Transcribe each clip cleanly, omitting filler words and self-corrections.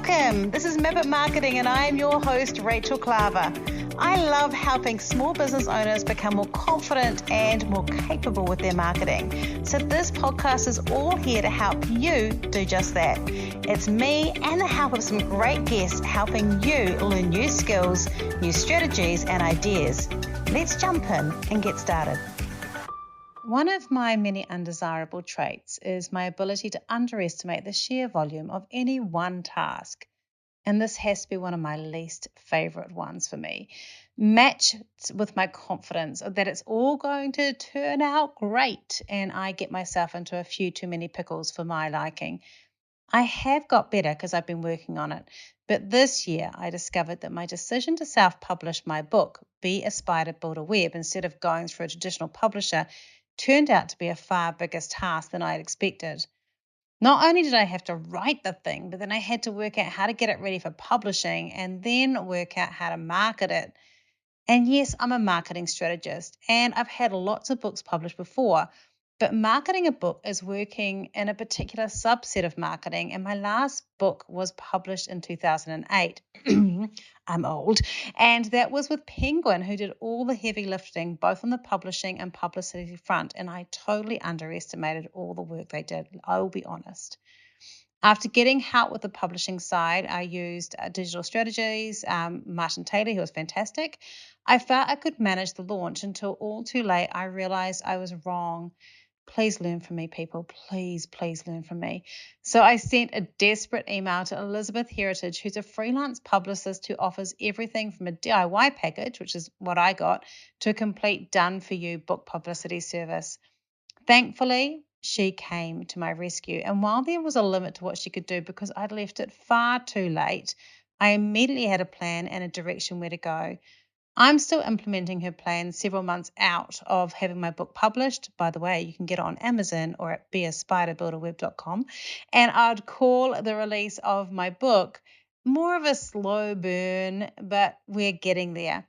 Welcome. This is Map Marketing and I am your host, Rachel Klaver. I love helping small business owners become more confident and more capable with their marketing. So this podcast is all here to help you do just that. It's me and the help of some great guests helping you learn new skills, new strategies and ideas. Let's jump in and get started. One of my many undesirable traits is my ability to underestimate the sheer volume of any one task. And this has to be one of my least favorite ones for me. Matched with my confidence that it's all going to turn out great, and I get myself into a few too many pickles for my liking. I have got better because I've been working on it. But this year, I discovered that my decision to self-publish my book, Be a Spider, Build a Web, instead of going through a traditional publisher, turned out to be a far bigger task than I had expected. Not only did I have to write the thing, but then I had to work out how to get it ready for publishing and then work out how to market it. And yes, I'm a marketing strategist and I've had lots of books published before, but marketing a book is working in a particular subset of marketing. And my last book was published in 2008. I'm old. And that was with Penguin, who did all the heavy lifting, both on the publishing and publicity front. And I totally underestimated all the work they did. I will be honest. After getting help with the publishing side, I used digital strategies, Martin Taylor, who was fantastic. I felt I could manage the launch until all too late I realized I was wrong. Please learn from me, people. Please learn from me. So I sent a desperate email to Elizabeth Heritage, who's a freelance publicist who offers everything from a DIY package, which is what I got, to a complete done-for-you book publicity service. Thankfully, she came to my rescue. And while there was a limit to what she could do because I'd left it far too late, I immediately had a plan and a direction where to go. I'm still implementing her plan several months out of having my book published. By the way, you can get it on Amazon or at beaspiderbuildaweb.com. And I'd call the release of my book more of a slow burn, but we're getting there.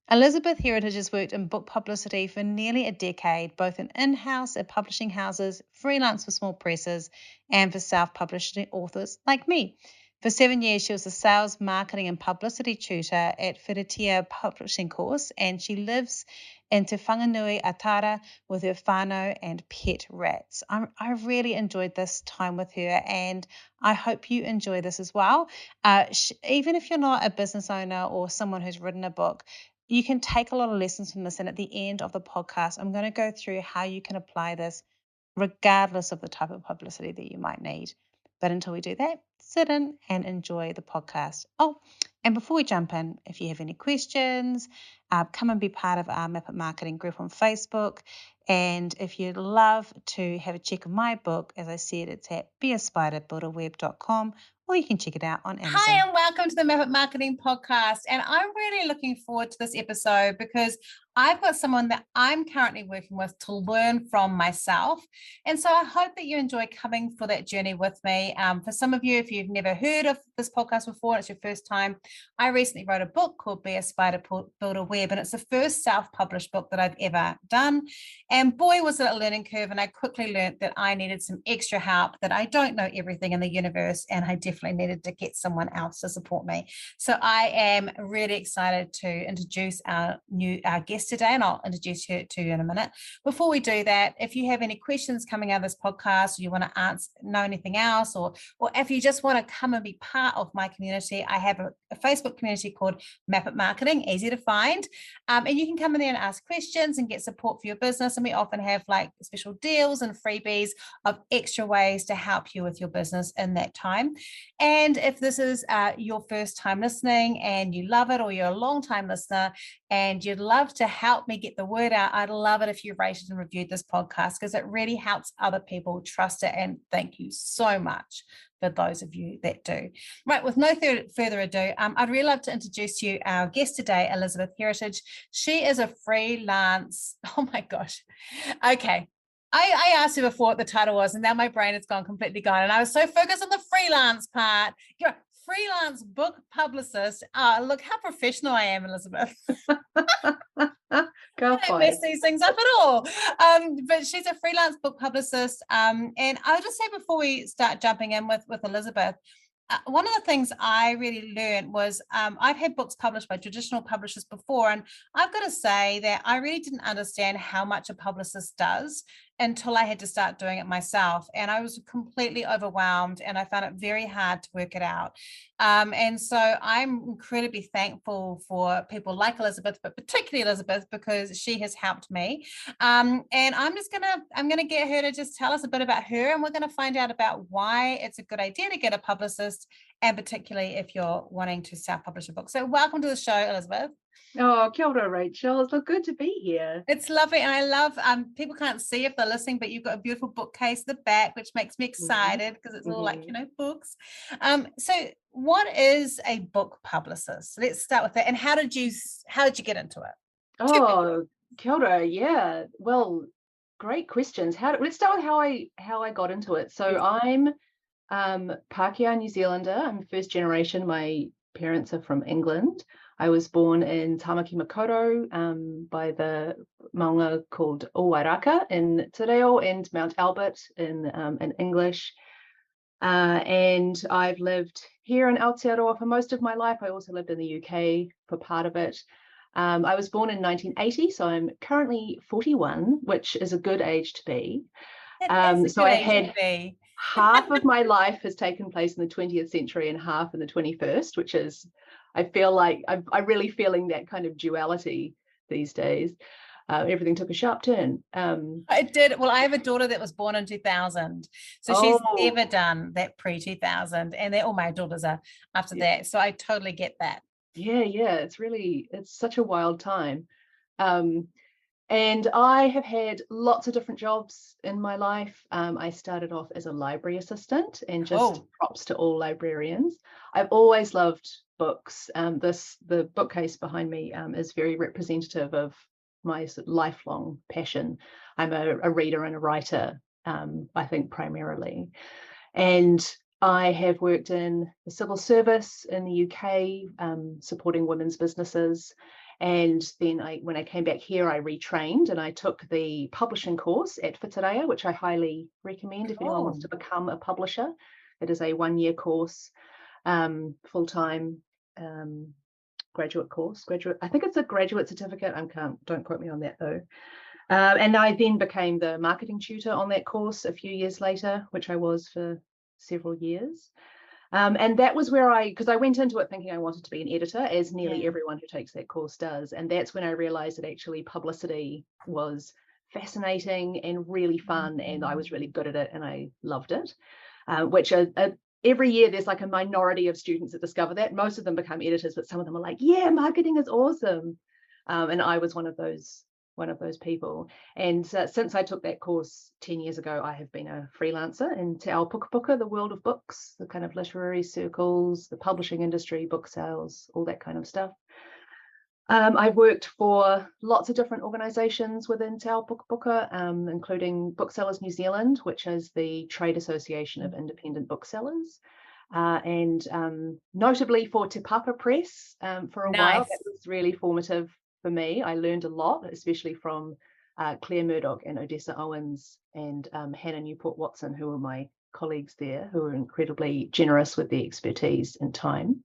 Elizabeth Heritage has worked in book publicity for nearly a decade, both in-house at publishing houses, freelance for small presses, and for self-publishing authors like me. For 7 years, she was a sales, marketing, and publicity tutor at Whiritia Publishing Course, and she lives in Te Whanganui Atara with her whānau and pet rats. I really enjoyed this time with her, and I hope you enjoy this as well. Even if you're not a business owner or someone who's written a book, you can take a lot of lessons from this, and at the end of the podcast, I'm going to go through how you can apply this regardless of the type of publicity that you might need. But until we do that, sit in and enjoy the podcast. Oh, and before we jump in, if you have any questions, come and be part of our Map It Marketing group on Facebook. And if you'd love to have a check of my book, as I said, it's at beaspiderbuildaweb.com, or you can check it out on Amazon. Hi, and welcome to the Map It Marketing podcast. And I'm really looking forward to this episode because I've got someone that I'm currently working with to learn from myself. And so I hope that you enjoy coming for that journey with me. For some of you, if you've never heard of this podcast before, it's your first time, I recently wrote a book called Be a Spider, Build a Web. And it's the first self-published book that I've ever done. And boy, was it a learning curve. And I quickly learned that I needed some extra help, that I don't know everything in the universe. And I definitely needed to get someone else to support me. So I am really excited to introduce our guest today, and I'll introduce her to you in a minute. Before we do that, if you have any questions coming out of this podcast, or you want to know anything else, or if you just want to come and be part of my community, I have a Facebook community called Map It Marketing, easy to find. And you can come in there and ask questions and get support for your business. And we often have like special deals and freebies of extra ways to help you with your business in that time. And if this is your first time listening and you love it, or you're a long time listener and you'd love to help me get the word out, I'd love it if you rated and reviewed this podcast, because it really helps other people trust it. And thank you so much for those of you that do. Right, with no further ado, I'd really love to introduce to you our guest today, Elizabeth Heritage. She is a freelance, oh my gosh. Okay. I asked her before what the title was, and now my brain has completely gone. And I was so focused on the freelance part. You're a freelance book publicist. Look how professional I am, Elizabeth. I don't mess these things up at all. But she's a freelance book publicist. And I'll just say before we start jumping in with Elizabeth, one of the things I really learned was I've had books published by traditional publishers before, and I've got to say that I really didn't understand how much a publicist does until I had to start doing it myself. And I was completely overwhelmed, and I found it very hard to work it out. And so I'm incredibly thankful for people like Elizabeth, but particularly Elizabeth, because she has helped me. And I'm gonna get her to just tell us a bit about her, and we're going to find out about why it's a good idea to get a publicist, and particularly if you're wanting to self-publish a book. So welcome to the show, Elizabeth. Oh, kia ora, Rachel. It's so good to be here. It's lovely, and I love people can't see if they're listening, but you've got a beautiful bookcase at the back, which makes me excited because it's all like, books. So what is a book publicist? So let's start with that. And how did you get into it? Oh, kia ora. Yeah. Well, great questions. Let's start with how I got into it. So I'm Pākehā New Zealander. I'm first generation. My parents are from England. I was born in Tamaki Makaurau by the maunga called Owairaka in Te Reo and Mount Albert in English. And I've lived here in Aotearoa for most of my life. I also lived in the UK for part of it. I was born in 1980, so I'm currently 41, which is a good age to be. So I've had half of my life has taken place in the 20th century and half in the 21st, which is, I feel like I'm really feeling that kind of duality these days. Everything took a sharp turn. It did. Well, I have a daughter that was born in 2000. So she's never done that pre-2000. And all my daughters are after that. So I totally get that. Yeah. It's such a wild time. And I have had lots of different jobs in my life. I started off as a library assistant, and just props to all librarians. I've always loved books. The bookcase behind me is very representative of my lifelong passion. I'm a reader and a writer, I think primarily. And I have worked in the civil service in the UK, supporting women's businesses. And then when I came back here, I retrained and I took the publishing course at Whitireia, which I highly recommend if anyone wants to become a publisher. It is a 1-year course, full-time graduate course. I think it's a graduate certificate. Don't quote me on that though. And I then became the marketing tutor on that course a few years later, which I was for several years. And that was where because I went into it thinking I wanted to be an editor, as nearly everyone who takes that course does. And that's when I realized that actually publicity was fascinating and really fun, and I was really good at it and I loved it, which every year there's like a minority of students that discover that. Most of them become editors, but some of them are like, yeah, marketing is awesome. And I was one of those people. And since I took that course 10 years ago, I have been a freelancer in Te Ao Pukapuka, the world of books, the kind of literary circles, the publishing industry, book sales, all that kind of stuff. I've worked for lots of different organisations within Te Ao Pukapuka, including Booksellers New Zealand, which is the trade association of independent booksellers. And notably for Te Papa Press for a while. That was really formative for me. I learned a lot, especially from Claire Murdoch and Odessa Owens and Hannah Newport-Watson, who were my colleagues there, who were incredibly generous with the expertise and time.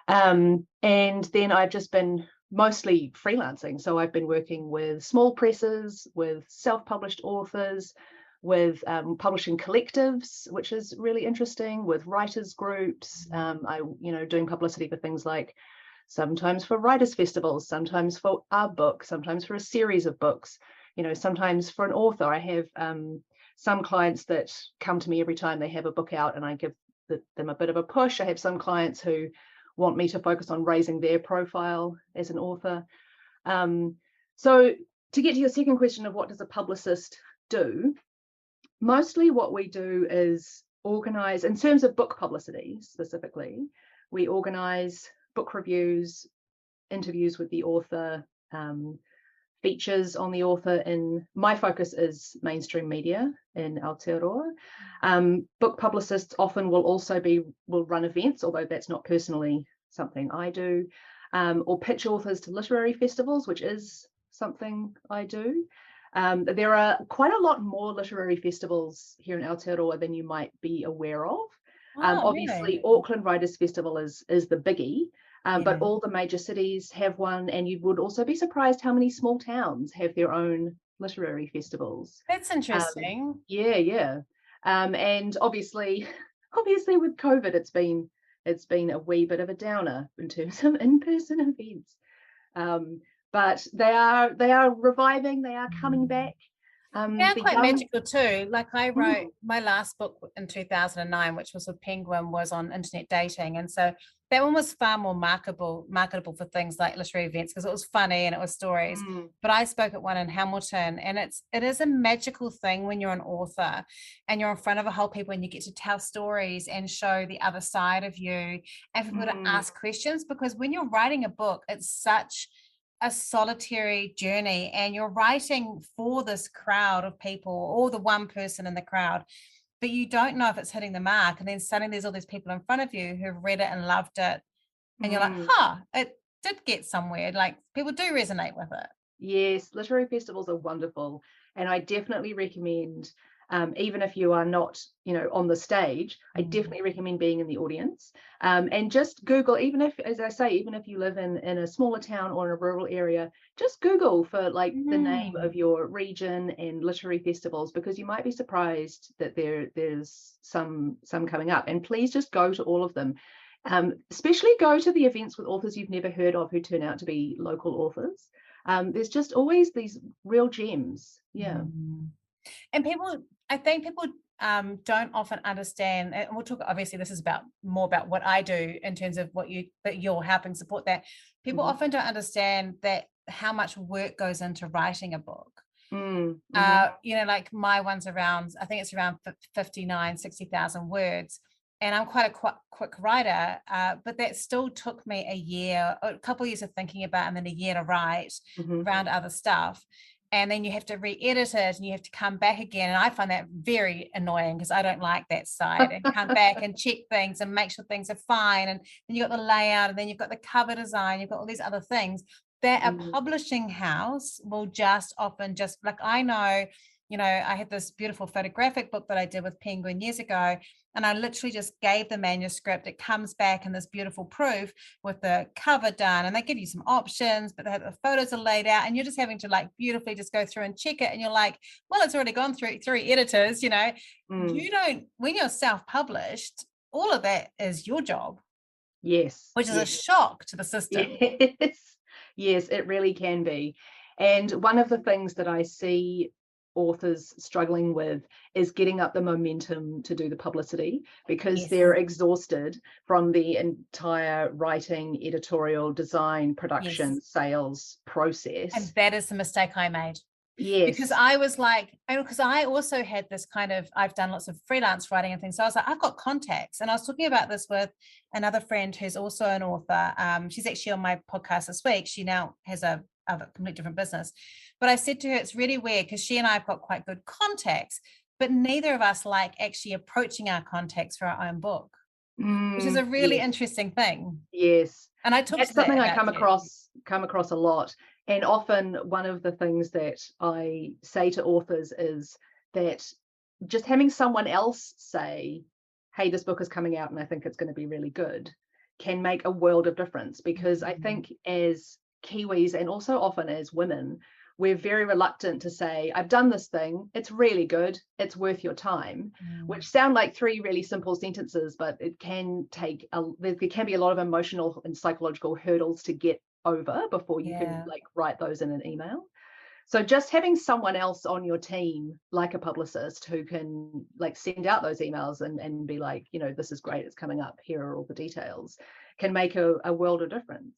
And then I've just been mostly freelancing. So I've been working with small presses, with self-published authors, with publishing collectives, which is really interesting, with writers groups. Doing publicity for things like sometimes for writers' festivals, sometimes for our book, sometimes for a series of books, sometimes for an author. I have some clients that come to me every time they have a book out and I give them a bit of a push. I have some clients who want me to focus on raising their profile as an author. So to get to your second question of what does a publicist do, mostly what we do is organize, in terms of book publicity specifically, we organize book reviews, interviews with the author, features on the author. My focus is mainstream media in Aotearoa. Book publicists often will run events, although that's not personally something I do, or pitch authors to literary festivals, which is something I do. There are quite a lot more literary festivals here in Aotearoa than you might be aware of. Obviously, really? Auckland Writers Festival is the biggie, but Yeah. all the major cities have one, and you would also be surprised how many small towns have their own literary festivals. That's interesting. Yeah. And obviously, with COVID, it's been a wee bit of a downer in terms of in-person events. But they are reviving. They are coming back. Yeah, The quite young, magical too. Like I wrote my last book in 2009, which was with Penguin, was on internet dating. And so that one was far more marketable for things like literary events because it was funny and it was stories. But I spoke at one in Hamilton, and it is a magical thing when you're an author and you're in front of a whole people and you get to tell stories and show the other side of you and for people to ask questions, because when you're writing a book, it's such a solitary journey and you're writing for this crowd of people or the one person in the crowd, but you don't know if it's hitting the mark, and then suddenly there's all these people in front of you who've read it and loved it, and you're like, it did get somewhere, like people do resonate with it. Yes, literary festivals are wonderful, and I definitely recommend, even if you are not, on the stage, I definitely recommend being in the audience, and just Google, even if, as I say, even if you live in a smaller town or in a rural area, just Google for like the name of your region and literary festivals, because you might be surprised that there's some coming up, and please just go to all of them. Especially go to the events with authors you've never heard of who turn out to be local authors. There's just always these real gems. Yeah. And I think people don't often understand, and we'll talk, obviously this is more about what I do in terms of that you're helping support that. People often don't understand that how much work goes into writing a book. Like my one's around, I think it's around 60,000 words. And I'm quite a quick writer, but that still took me a couple of years of thinking about, and then a year to write around other stuff. And then you have to re-edit it and you have to come back again. And I find that very annoying because I don't like that side, and come back and check things and make sure things are fine. And then you've got the layout, and then you've got the cover design, you've got all these other things that a publishing house will just often like, I know, I had this beautiful photographic book that I did with Penguin years ago, and I literally just gave the manuscript. It comes back in this beautiful proof with the cover done, and they give you some options, but the photos are laid out, and you're just having to like beautifully just go through and check it. And you're like, well, it's already gone through 3 editors, You don't, when you're self-published, all of that is your job. Yes. Which is a shock to the system. Yes, it really can be. And one of the things that I see authors struggling with is getting up the momentum to do the publicity, because they're exhausted from the entire writing, editorial, design, production, sales process. And that is the mistake I made. Yes. Because I was like, because I also had this kind of, I've done lots of freelance writing and things. So I was like, I've got contacts. And I was talking about this with another friend who's also an author. She's actually on my podcast this week. She now has a completely different business. But I said to her, it's really weird because she and I have got quite good contacts, but neither of us like actually approaching our contacts for our own book, which is a really interesting thing. Yes. And I took that's something I come across a lot. And often one of the things that I say to authors is that just having someone else say, hey, this book is coming out and I think it's going to be really good, can make a world of difference. Because I think as Kiwis, and also often as women, we're very reluctant to say, I've done this thing, it's really good, it's worth your time, which sound like 3 really simple sentences, but it can take there can be a lot of emotional and psychological hurdles to get over before you can like write those in an email. So just having someone else on your team, like a publicist, who can like send out those emails and be like, this is great, it's coming up, here are all the details, can make a world of difference.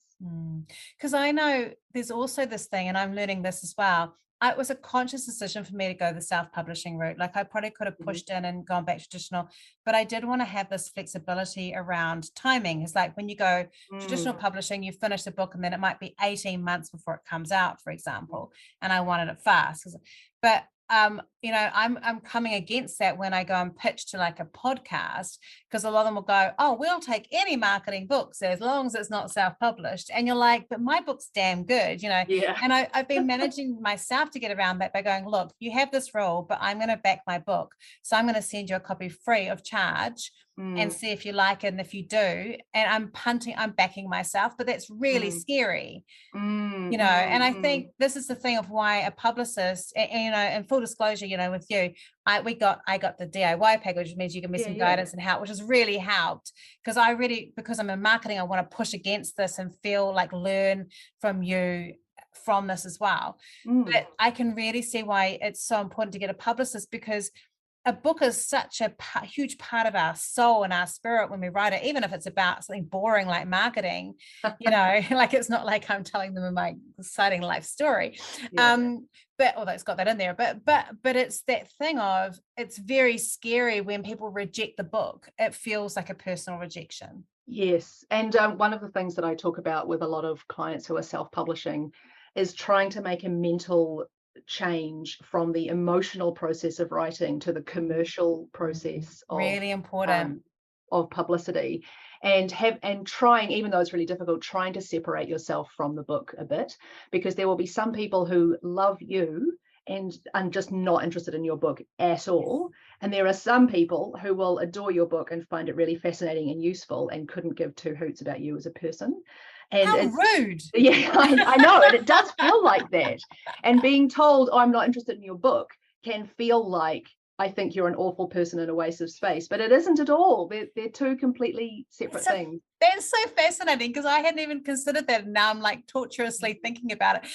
Because I know there's also this thing, and I'm learning this as well. It was a conscious decision for me to go the self-publishing route. Like I probably could have pushed in and gone back traditional, but I did want to have this flexibility around timing. It's like when you go traditional publishing, you finish the book and then it might be 18 months before it comes out, for example. And I wanted it fast. But I'm coming against that when I go and pitch to like a podcast, because a lot of them will go, oh, we'll take any marketing books as long as it's not self-published. And you're like, but my book's damn good, And I've been managing myself to get around that by going, look, you have this role, but I'm going to back my book. So I'm going to send you a copy free of charge. and see if you like it. And if you do, and I'm backing myself, but that's really scary, you know. And I think this is the thing of why a publicist, and you know, and full disclosure, you know, with you, I got the DIY package, which means you give me some guidance and help, which has really helped, because I'm in marketing, I want to push against this and feel like learn from you from this as well. But I can really see why it's so important to get a publicist, because a book is such a huge part of our soul and our spirit when we write it, even if it's about something boring like marketing, you know, like it's not like I'm telling them my exciting life story. But although it's got that in there, but it's that thing of, it's very scary when people reject the book. It feels like a personal rejection. Yes. And one of the things that I talk about with a lot of clients who are self-publishing is trying to make a mental change from the emotional process of writing to the commercial process really important of publicity, and trying, even though it's really difficult, trying to separate yourself from the book a bit, because there will be some people who love you and I'm just not interested in your book at all, and there are some people who will adore your book and find it really fascinating and useful and couldn't give two hoots about you as a person. And how rude. Yeah, I know, and it does feel like that. And being told, oh, I'm not interested in your book, can feel like, I think you're an awful person and a waste of space, but it isn't at all. They're two completely separate things. That's so fascinating, because I hadn't even considered that, and now I'm like torturously thinking about it.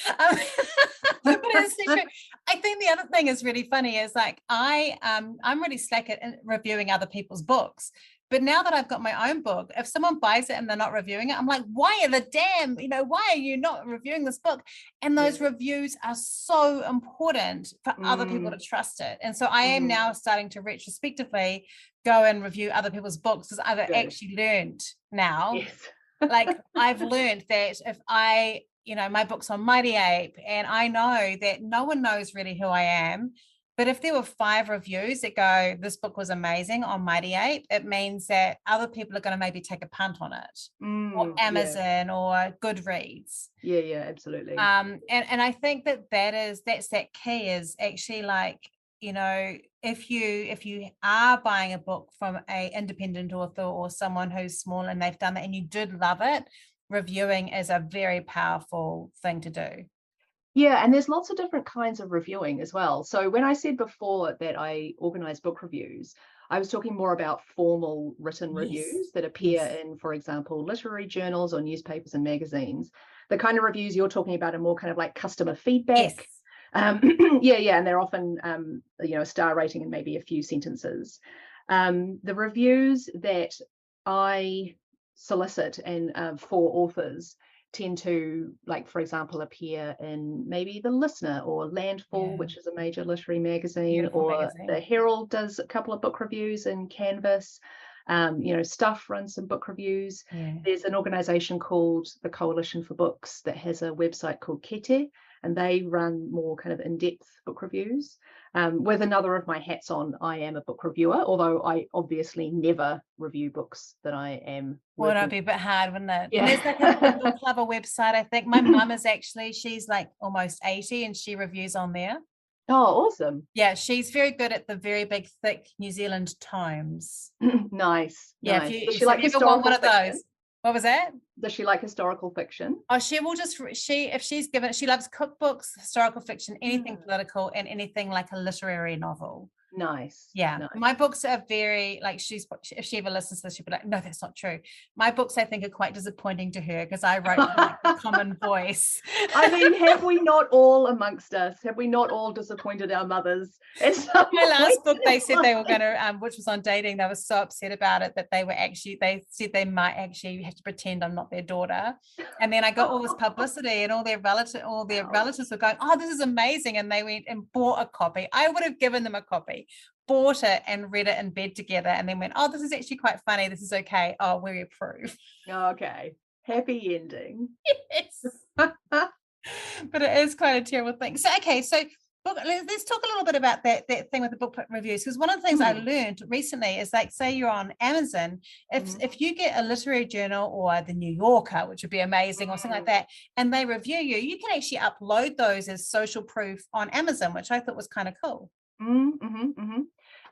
But it's so true. I think the other thing is really funny is like I'm really slack at reviewing other people's books. But now that I've got my own book, if someone buys it and they're not reviewing it, I'm like, why are you not reviewing this book? And those reviews are so important for other people to trust it. And so I am now starting to retrospectively go and review other people's books, because I've actually learned now, like I've learned that if my book's on Mighty Ape, and I know that no one knows really who I am. But if there were 5 reviews that go, this book was amazing on Mighty Ape, it means that other people are going to maybe take a punt on it, or Amazon or Goodreads. Yeah, absolutely. And I think that's that key is actually like, you know, if you are buying a book from a independent author or someone who's small and they've done that and you did love it, reviewing is a very powerful thing to do. Yeah, and there's lots of different kinds of reviewing as well. So when I said before that I organize book reviews, I was talking more about formal written reviews that appear in, for example, literary journals or newspapers and magazines. The kind of reviews you're talking about are more kind of like customer feedback. And they're often, a star rating and maybe a few sentences. The reviews that I solicit and for authors tend to, like, for example, appear in maybe The Listener or Landfall, which is a major literary magazine, The Herald does a couple of book reviews in Canvas. Stuff runs some book reviews. There's an organization called the Coalition for Books that has a website called Kete, and they run more kind of in-depth book reviews. With another of my hats on, I am a book reviewer, although I obviously never review books that I am working. Well, it'd be a bit hard, wouldn't it? Yeah. There's like a Klaver website, I think. My mum is actually, she's like almost 80 and she reviews on there. Oh, awesome. Yeah, she's very good at the very big, thick New Zealand Times. Nice. Yeah, nice. if you like want one of those. What was that? Does she like historical fiction? Oh, she will she loves cookbooks, historical fiction, anything political, and anything like a literary novel. Nice. Yeah. Nice. My books are very, like, if she ever listens to this, she'll be like, no, that's not true. My books, I think, are quite disappointing to her because I wrote like a common voice. I mean, have we not all amongst us? Have we not all disappointed our mothers? My last book, they said they were going to, which was on dating, they were so upset about it that they said they might actually have to pretend I'm not their daughter. And then I got all this publicity and all their relatives were going, oh, this is amazing. And they went and bought a copy. I would have given them a copy. Bought it and read it in bed together and then went, oh, this is actually quite funny. This is okay. Oh, we approve. Okay. Happy ending. Yes. But it is quite a terrible thing. So, okay. So let's talk a little bit about that thing with the book reviews. Because one of the things I learned recently is, like, say you're on Amazon, if you get a literary journal or the New Yorker, which would be amazing, or something like that, and they review you can actually upload those as social proof on Amazon, which I thought was kind of cool.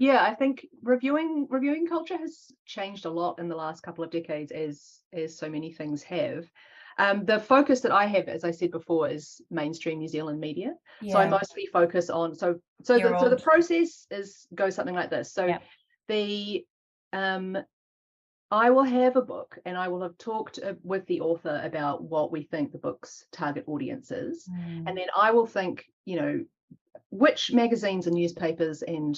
Yeah, I think reviewing culture has changed a lot in the last couple of decades, as so many things have. The focus that I have, as I said before, is mainstream New Zealand media. So I mostly focus on the process goes something like this. So the I will have a book and I will have talked with the author about what we think the book's target audience is, and then I will think, which magazines and newspapers and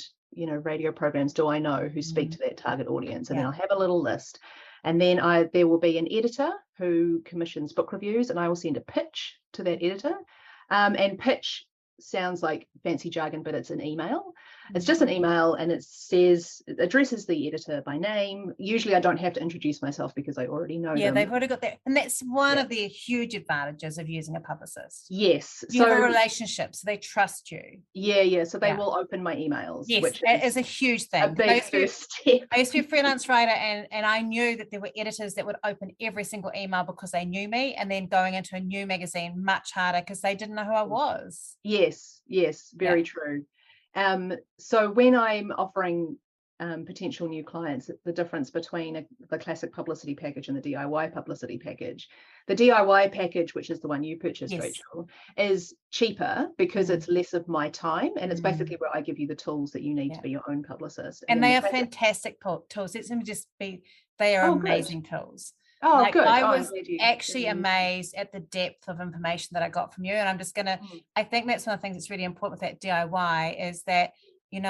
radio programs do I know who speak to that target audience, and then I'll have a little list, and then there will be an editor who commissions book reviews, and I will send a pitch to that editor, and pitch sounds like fancy jargon, but it's an email. It's just an email, and it addresses the editor by name. Usually I don't have to introduce myself because I already know them. They've already got that, and that's one of the huge advantages of using a publicist. Yes, you have a relationship, so they trust you. So they will open my emails. Yes, which is a huge thing. A big first step. I used to be a freelance writer, and I knew that there were editors that would open every single email because they knew me, and then going into a new magazine much harder because they didn't know who I was. Yes, very true. So when I'm offering potential new clients, the difference between the classic publicity package and the DIY publicity package, the DIY package, which is the one you purchased, Rachel, is cheaper because it's less of my time, and it's basically where I give you the tools that you need to be your own publicist. And they are fantastic tools. They are amazing tools. Oh, good. I was actually amazed at the depth of information that I got from you. And I'm just going to, I think that's one of the things that's really important with that DIY is that, you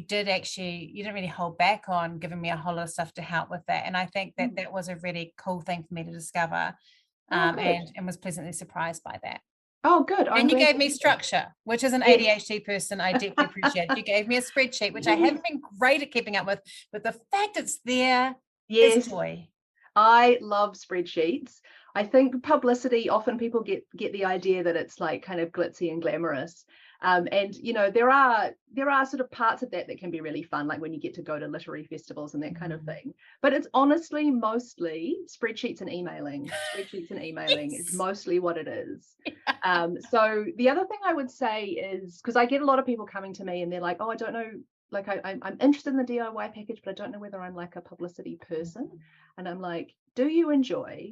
didn't really hold back on giving me a whole lot of stuff to help with that. And I think that that was a really cool thing for me to discover, and was pleasantly surprised by that. Oh, good. And you gave me structure, which as an ADHD person, I deeply appreciate. You gave me a spreadsheet, which I haven't been great at keeping up with, but the fact it's there is joy. I love spreadsheets. I think publicity, often people get the idea that it's like kind of glitzy and glamorous. And there are sort of parts of that can be really fun, like when you get to go to literary festivals and that kind of thing. But it's honestly mostly spreadsheets and emailing. Spreadsheets and emailing is mostly what it is. So the other thing I would say is, because I get a lot of people coming to me and they're like, oh, I don't know, like I'm interested in the DIY package, but I don't know whether I'm like a publicity person. And I'm like, do you enjoy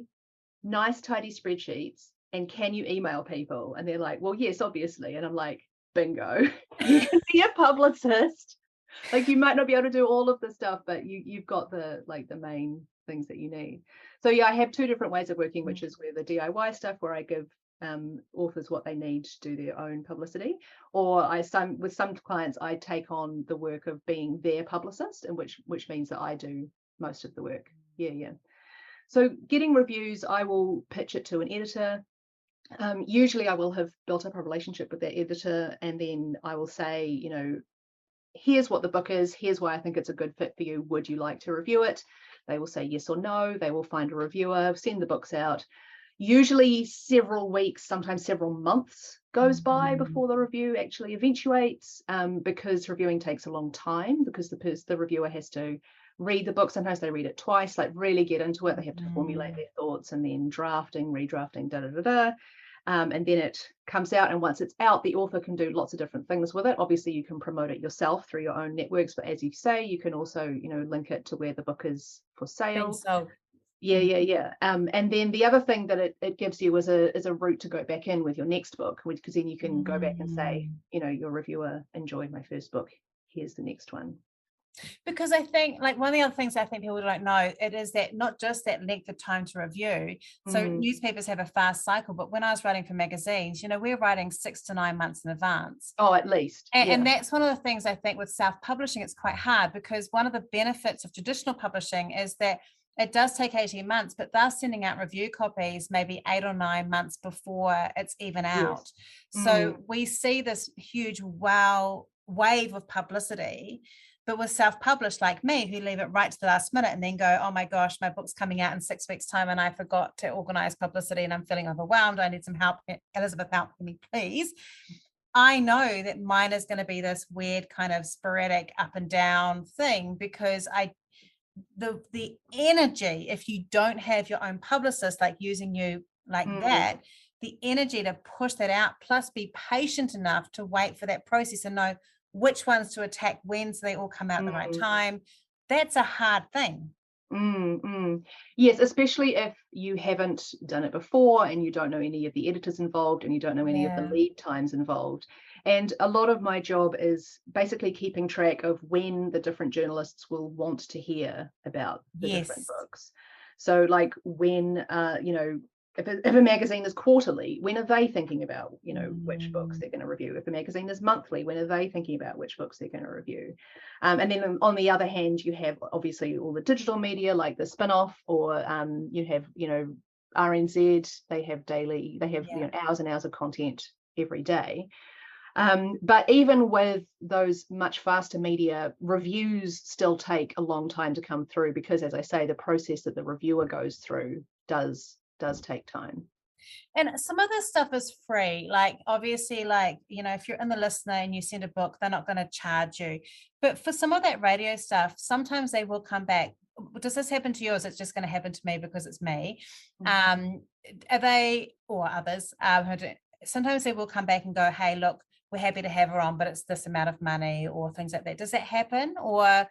nice, tidy spreadsheets? And can you email people? And they're like, well, yes, obviously. And I'm like, bingo, you can be a publicist. Like, you might not be able to do all of the stuff, but you've got the main things that you need. So I have two different ways of working, which is where the DIY stuff, where I give authors what they need to do their own publicity, or with some clients I take on the work of being their publicist, and which means that I do most of the work. So getting reviews, I will pitch it to an editor. Usually I will have built up a relationship with that editor, and then I will say, here's what the book is, here's why I think it's a good fit for you, would you like to review it? They will say yes or no. They will find a reviewer, send the books out. Usually several weeks, sometimes several months goes by before the review actually eventuates, because reviewing takes a long time, because the reviewer has to read the book. Sometimes they read it twice, like really get into it. They have to formulate their thoughts, and then drafting, redrafting, and then it comes out. And once it's out, the author can do lots of different things with it. Obviously you can promote it yourself through your own networks, but as you say, you can also link it to where the book is for sale. And then the other thing that it gives you is a route to go back in with your next book, because then you can go back and say, your reviewer enjoyed my first book, here's the next one. Because I think, like, one of the other things I think people don't know, it is that not just that length of time to review. So newspapers have a fast cycle, but when I was writing for magazines, we're writing 6 to 9 months in advance. Oh, at least. And that's one of the things I think with self-publishing, it's quite hard, because one of the benefits of traditional publishing is that it does take 18 months, but they're sending out review copies maybe 8 or 9 months before it's even out. So we see this huge wave of publicity. But with self-published like me, who leave it right to the last minute and then go, oh my gosh, my book's coming out in 6 weeks' time and I forgot to organize publicity and I'm feeling overwhelmed. I need some help. Elizabeth, help me, please. I know that mine is going to be this weird kind of sporadic up and down thing, because the energy, if you don't have your own publicist, like using you like that, the energy to push that out, plus be patient enough to wait for that process and know which ones to attack, when so they all come out at the right time. That's a hard thing. Yes, especially if you haven't done it before and you don't know any of the editors involved and you don't know any of the lead times involved. And a lot of my job is basically keeping track of when the different journalists will want to hear about the different books. So like when, if a magazine is quarterly, when are they thinking about, which books they're going to review? If a magazine is monthly, when are they thinking about which books they're going to review? And then on the other hand, you have obviously all the digital media like the spin-off, or you have, RNZ, they have hours and hours of content every day. But even with those much faster media, reviews still take a long time to come through because, as I say, the process that the reviewer goes through does take time. And some of this stuff is free. Like, obviously, like, if you're in the listener and you send a book, they're not going to charge you. But for some of that radio stuff, sometimes they will come back. Does this happen to you, or is it just going to happen to me because it's me? Are they, or others, sometimes they will come back and go, hey, look, we're happy to have her on, but it's this amount of money, or things like that. Does that happen? Or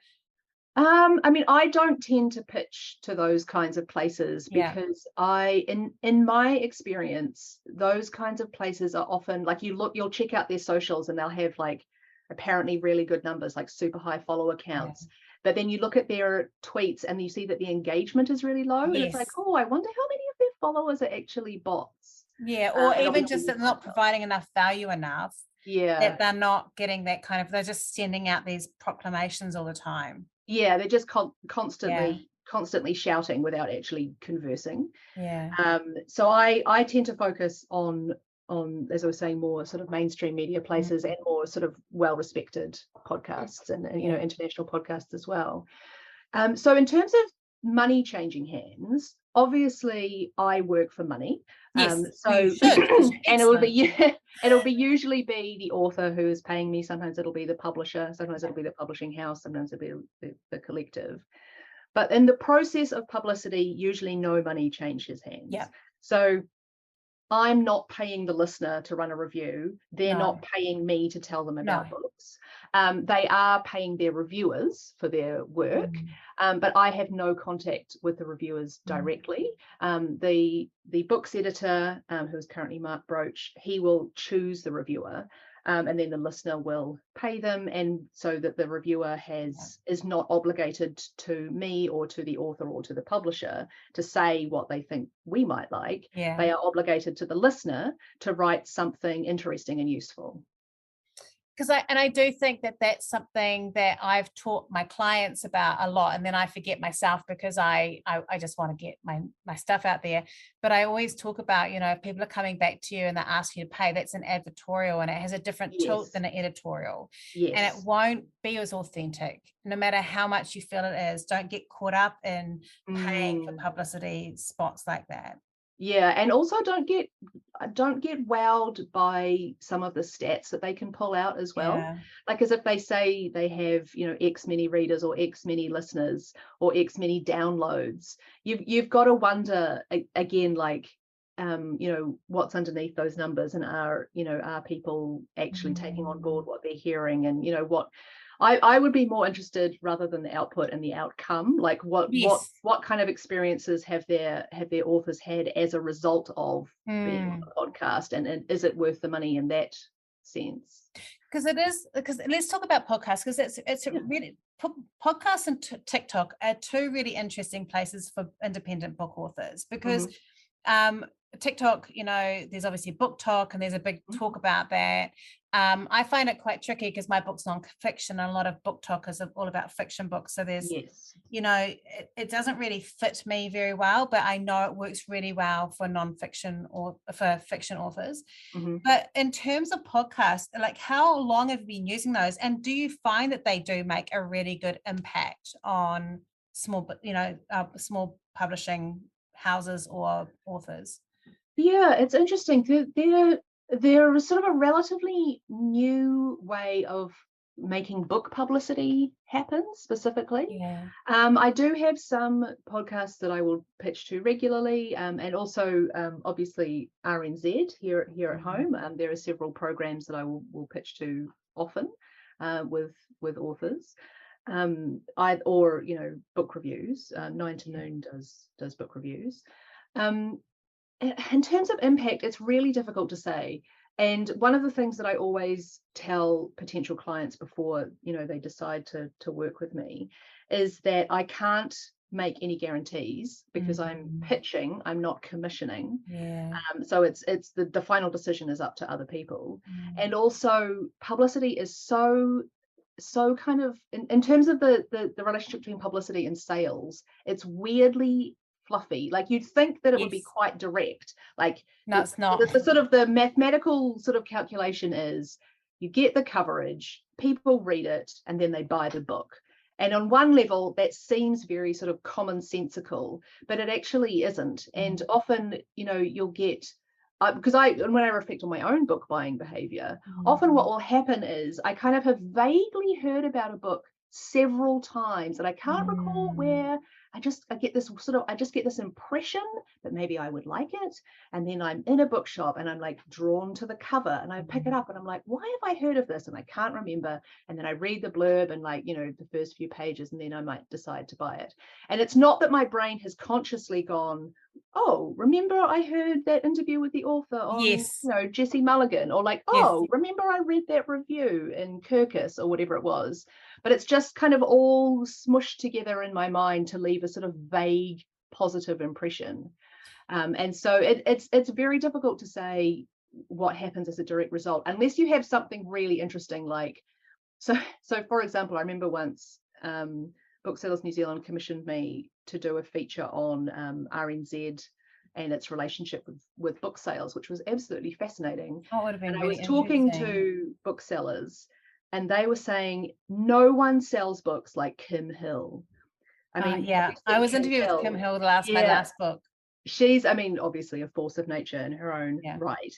I don't tend to pitch to those kinds of places because in my experience, those kinds of places are often like, you'll check out their socials and they'll have like apparently really good numbers, like super high follower counts. But then you look at their tweets and you see that the engagement is really low. And it's like, oh, I wonder how many of their followers are actually bots. Yeah, or even just that they're not providing enough value enough. Yeah, that they're not getting that kind of, they're just sending out these proclamations all the time. Yeah, they're just constantly shouting without actually conversing. So I tend to focus on, as I was saying, more sort of mainstream media places and more sort of well-respected podcasts and international podcasts as well. So in terms of money changing hands, obviously I work for money. And it'll usually be the author who is paying me. Sometimes it'll be the publisher, sometimes it'll be the publishing house, sometimes it'll be the collective. But in the process of publicity, usually no money changes hands. So I'm not paying the listener to run a review. They're not paying me to tell them about books. They are paying their reviewers for their work, but I have no contact with the reviewers directly. The books editor, who is currently Mark Broach, he will choose the reviewer, and then the listener will pay them, and so that the reviewer is not obligated to me or to the author or to the publisher to say what they think we might like. They are obligated to the listener to write something interesting and useful. Because I do think that that's something that I've taught my clients about a lot, and then I forget myself because I just want to get my stuff out there. But I always talk about, if people are coming back to you and they ask you to pay, that's an advertorial, and it has a different tilt than an editorial. And it won't be as authentic, no matter how much you feel it is. Don't get caught up in paying for publicity spots like that. Yeah, and also don't get wowed by some of the stats that they can pull out as well. Like, as if they say they have, X many readers or X many listeners or X many downloads, you've got to wonder again, like, what's underneath those numbers, and are people actually taking on board what they're hearing, and what I would be more interested, rather than the output and the outcome, like what kind of experiences have their authors had as a result of being on the podcast, and is it worth the money in that sense? Because let's talk about podcasts, because it's really, podcasts and TikTok are two really interesting places for independent book authors, because TikTok, there's obviously book talk, and there's a big talk about that. I find it quite tricky because my book's non-fiction, and a lot of book talk is all about fiction books. So there's, it doesn't really fit me very well, but I know it works really well for non-fiction or for fiction authors. But in terms of podcasts, like, how long have you been using those? And do you find that they do make a really good impact on small publishing houses or authors? Yeah, it's interesting. They're sort of a relatively new way of making book publicity happen specifically. I do have some podcasts that I will pitch to regularly, and also obviously RNZ here at home. There are several programs that I will pitch to often. with authors. Book reviews. 9 to Noon does book reviews. In terms of impact, it's really difficult to say. And one of the things that I always tell potential clients before, they decide to work with me, is that I can't make any guarantees because I'm pitching, I'm not commissioning. So it's the final decision is up to other people. And also publicity is so kind of in terms of the relationship between publicity and sales, it's weirdly fluffy. Like you'd think that it would be quite direct. Like no, it's not. The sort of the mathematical sort of calculation is you get the coverage, people read it, and then they buy the book. And on one level, that seems very sort of commonsensical, but it actually isn't. And often, you'll get, because when I reflect on my own book buying behavior, often what will happen is I kind of have vaguely heard about a book several times, and I can't recall where. I just get this impression that maybe I would like it, and then I'm in a bookshop and I'm like drawn to the cover and I pick it up and I'm like, why have I heard of this? And I can't remember, and then I read the blurb and the first few pages, and then I might decide to buy it. And it's not that my brain has consciously gone, oh, remember I heard that interview with the author on Jesse Mulligan, or like, oh, remember I read that review in Kirkus or whatever it was. But it's just kind of all smushed together in my mind to leave a sort of vague positive impression. And so it's very difficult to say what happens as a direct result, unless you have something really interesting. Like, so for example, I remember once Booksellers New Zealand commissioned me to do a feature on RNZ and its relationship with book sales, which was absolutely fascinating. Oh, it would have been and really I was talking to booksellers, and they were saying no one sells books like Kim Hill. I mean, I was interviewed with Kim Hill my last book. She's, obviously a force of nature in her own right.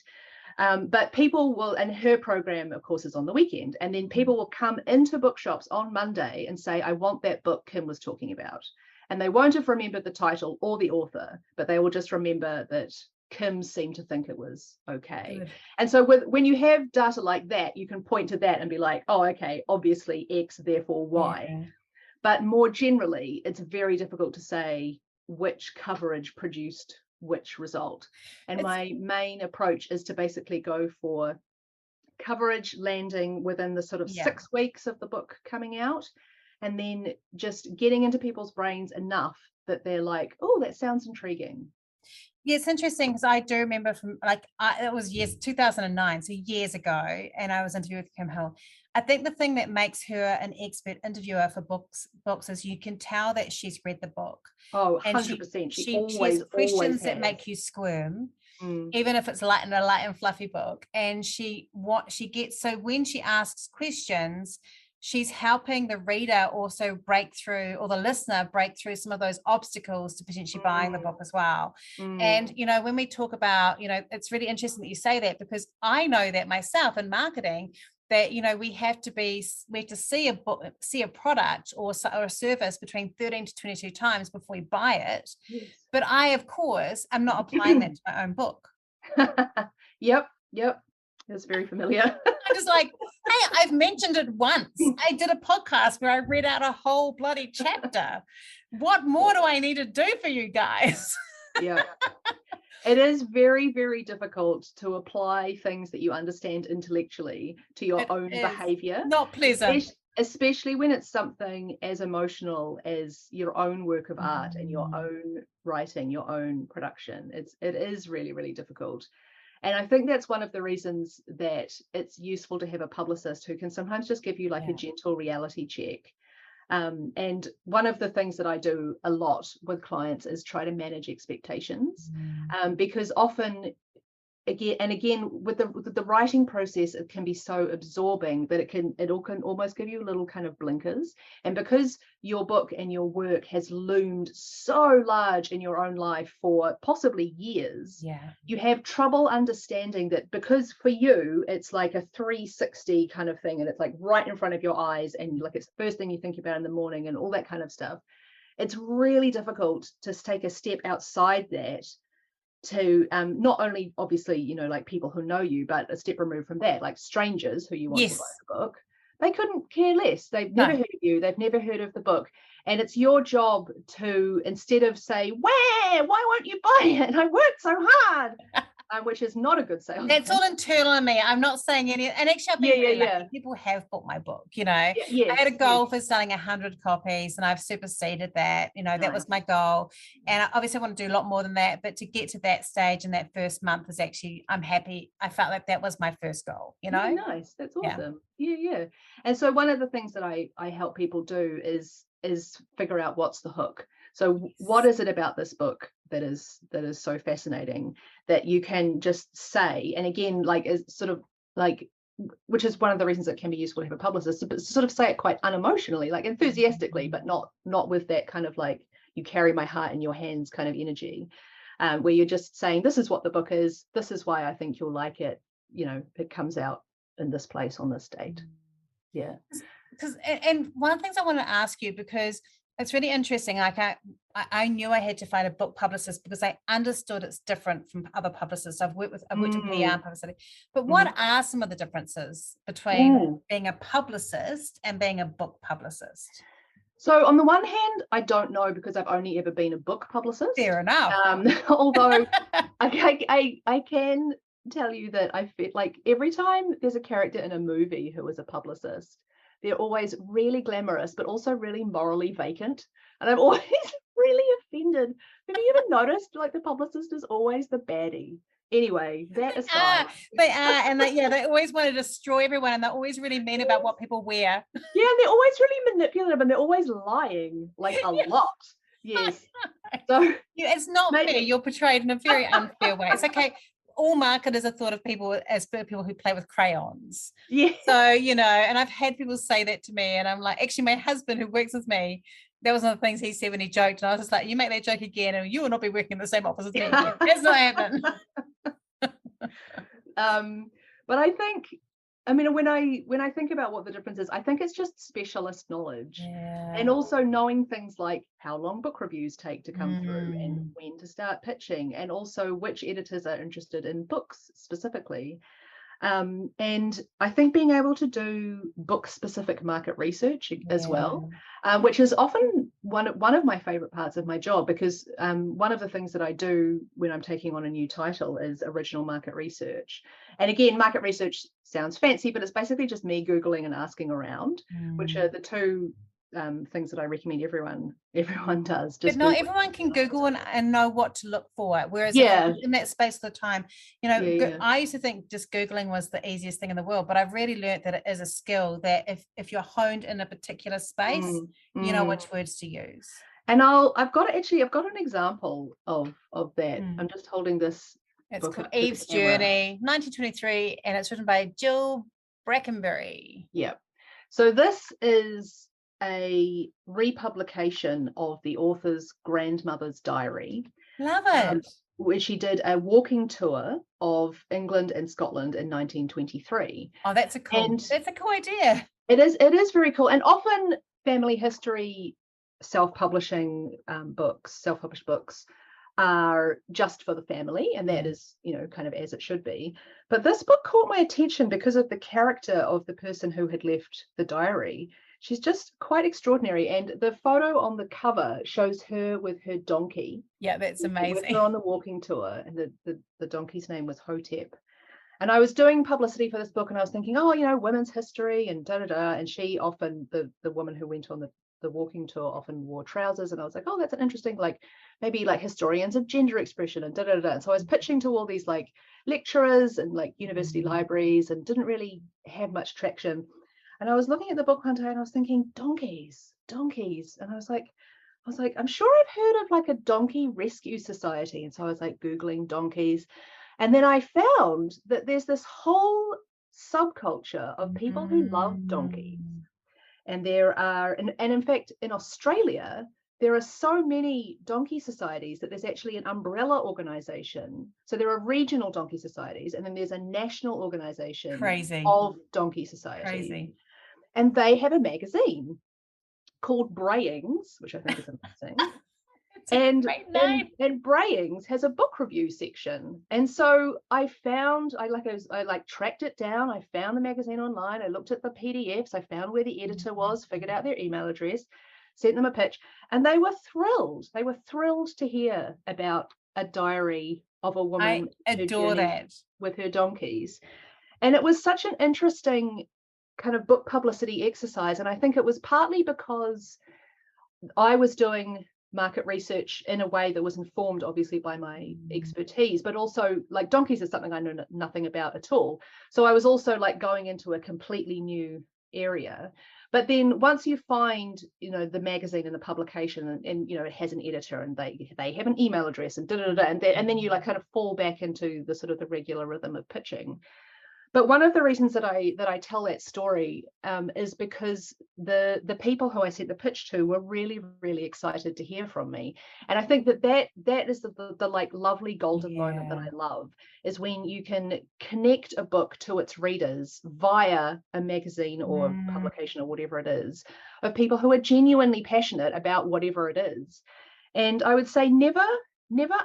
But people will, and her program, of course, is on the weekend. And then people will come into bookshops on Monday and say, I want that book Kim was talking about. And they won't have remembered the title or the author, but they will just remember that Kim seemed to think it was okay. Good. And so when you have data like that, you can point to that and be like, oh, okay, obviously X, therefore Y. Yeah. But more generally, it's very difficult to say which coverage produced which result. And my main approach is to basically go for coverage landing within the sort of 6 weeks of the book coming out, and then just getting into people's brains enough that they're like, oh, that sounds intriguing. Yeah, it's interesting because I do remember from it was 2009, so years ago, and I was interviewed with Kim Hill. I think the thing that makes her an expert interviewer for books is you can tell that she's read the book. Oh, 100%. She has questions that make you squirm, even if it's a light and fluffy book. And when she asks questions, she's helping the reader also break through, or the listener break through some of those obstacles to potentially buying the book as well. And, when we talk about, it's really interesting that you say that, because I know that myself in marketing, that, we have to see a product or a service between 13 to 22 times before we buy it. Yes. But I, of course, am not applying that to my own book. Yep. That's very familiar. I'm just like, hey, I've mentioned it once. I did a podcast where I read out a whole bloody chapter. What more do I need to do for you guys? Yeah. It is very, very difficult to apply things that you understand intellectually to your own behavior. Not pleasant. Especially when it's something as emotional as your own work of art and your own writing, your own production. It is really, really difficult. And I think that's one of the reasons that it's useful to have a publicist who can sometimes just give you a gentle reality check. And one of the things that I do a lot with clients is try to manage expectations, because often, again, with the writing process, it can be so absorbing that it can almost give you little kind of blinkers. And because your book and your work has loomed so large in your own life for possibly years, you have trouble understanding that, because for you it's like a 360 kind of thing, and it's like right in front of your eyes, and like it's the first thing you think about in the morning and all that kind of stuff. It's really difficult to take a step outside that, to not only obviously like people who know you, but a step removed from that, like strangers who you want to buy the book, they couldn't care less. They've never heard of you. They've never heard of the book. And it's your job to, instead of say, why won't you buy it? I worked so hard. Which is not a good sales. That's all internal in me. I'm not saying any, and actually I've been really lucky. People have bought my book, you know. I had a goal for selling 100 copies and I've superseded that, you know. That was my goal, and I obviously want to do a lot more than that, but to get to that stage in that first month is actually, I'm happy. I felt like that was my first goal, you know. Nice. That's awesome. Yeah. And so one of the things that I help people do is figure out what's the hook. So what is it about this book that is so fascinating that you can just say, and again, like, is sort of like, which is one of the reasons it can be useful to have a publicist, but sort of say it quite unemotionally, like enthusiastically, but not with that kind of like, you carry my heart in your hands kind of energy, where you're just saying, this is what the book is, this is why I think you'll like it, you know, it comes out in this place on this date. Yeah. And one of the things I want to ask you, because it's really interesting. Like I knew I had to find a book publicist because I understood it's different from other publicists. I've worked in PR and publicity. But what are some of the differences between being a publicist and being a book publicist? So on the one hand, I don't know, because I've only ever been a book publicist. Fair enough. Although I can tell you that I feel like every time there's a character in a movie who is a publicist, they're always really glamorous, but also really morally vacant. And I'm always really offended. Have you ever noticed, like, the publicist is always the baddie? Anyway, that aside. They are. And they always want to destroy everyone. And they're always really mean about what people wear. Yeah, and they're always really manipulative, and they're always lying, like a lot. Yes. So it's not fair. You're portrayed in a very unfair way. It's okay. All marketers are thought of people as people who play with crayons. Yeah. So, you know, and I've had people say that to me, and I'm like, actually, my husband who works with me, that was one of the things he said when he joked, and I was just like, you make that joke again, and you will not be working in the same office as me. That's not happening. But I think, I mean, when I think about what the difference is, I think it's just specialist knowledge, and also knowing things like how long book reviews take to come through, and when to start pitching, and also which editors are interested in books specifically. And I think being able to do book-specific market research as well, which is often one of my favorite parts of my job, because one of the things that I do when I'm taking on a new title is original market research. And again, market research sounds fancy, but it's basically just me Googling and asking around, which are the two things that I recommend everyone does. But not everyone can Google and know what to look for, whereas in that space of the time, you know, I used to think just Googling was the easiest thing in the world, but I've really learned that it is a skill that if you're honed in a particular space, you know which words to use. And I've got an example of that. I'm just holding this. It's called Eve's Journey, 1923, and it's written by Jill Brackenbury. Yeah. So this is a republication of the author's grandmother's diary. Love it. Where she did a walking tour of England and Scotland in 1923. Oh, that's a cool idea. It is very cool. And often family history self-published books are just for the family, and that is, you know, kind of as it should be. But this book caught my attention because of the character of the person who had left the diary. She's just quite extraordinary, and the photo on the cover shows her with her donkey. Yeah, that's amazing. With her on the walking tour, and the donkey's name was Hotep. And I was doing publicity for this book, and I was thinking, oh, you know, women's history and da-da-da, and she often, the woman who went on the walking tour often wore trousers, and I was like, oh, that's an interesting, like, maybe like historians of gender expression and da-da-da. And so I was pitching to all these like lecturers and like university libraries, and didn't really have much traction. And I was looking at the book one day and I was thinking, donkeys. And I was like, I'm sure I've heard of like a donkey rescue society. And so I was like Googling donkeys. And then I found that there's this whole subculture of people who love donkeys. And there are, and in fact, in Australia, there are so many donkey societies that there's actually an umbrella organization. So there are regional donkey societies, and then there's a national organization of donkey societies. Crazy. And they have a magazine called Brayings, which I think is interesting. And Brayings has a book review section. And so I tracked it down. I found the magazine online. I looked at the PDFs. I found where the editor was, figured out their email address, sent them a pitch, and they were thrilled. They were thrilled to hear about a diary of a woman. I adore that. With her donkeys. And it was such an interesting kind of book publicity exercise. And I think it was partly because I was doing market research in a way that was informed obviously by my expertise, but also like donkeys is something I know nothing about at all. So I was also like going into a completely new area. But then once you find, the magazine and the publication and it has an editor and they have an email address and and then you like kind of fall back into the sort of the regular rhythm of pitching. But one of the reasons that I tell that story is because the people who I sent the pitch to were really, really excited to hear from me. And I think that is the like lovely golden moment that I love, is when you can connect a book to its readers via a magazine or publication or whatever it is, of people who are genuinely passionate about whatever it is. And I would say never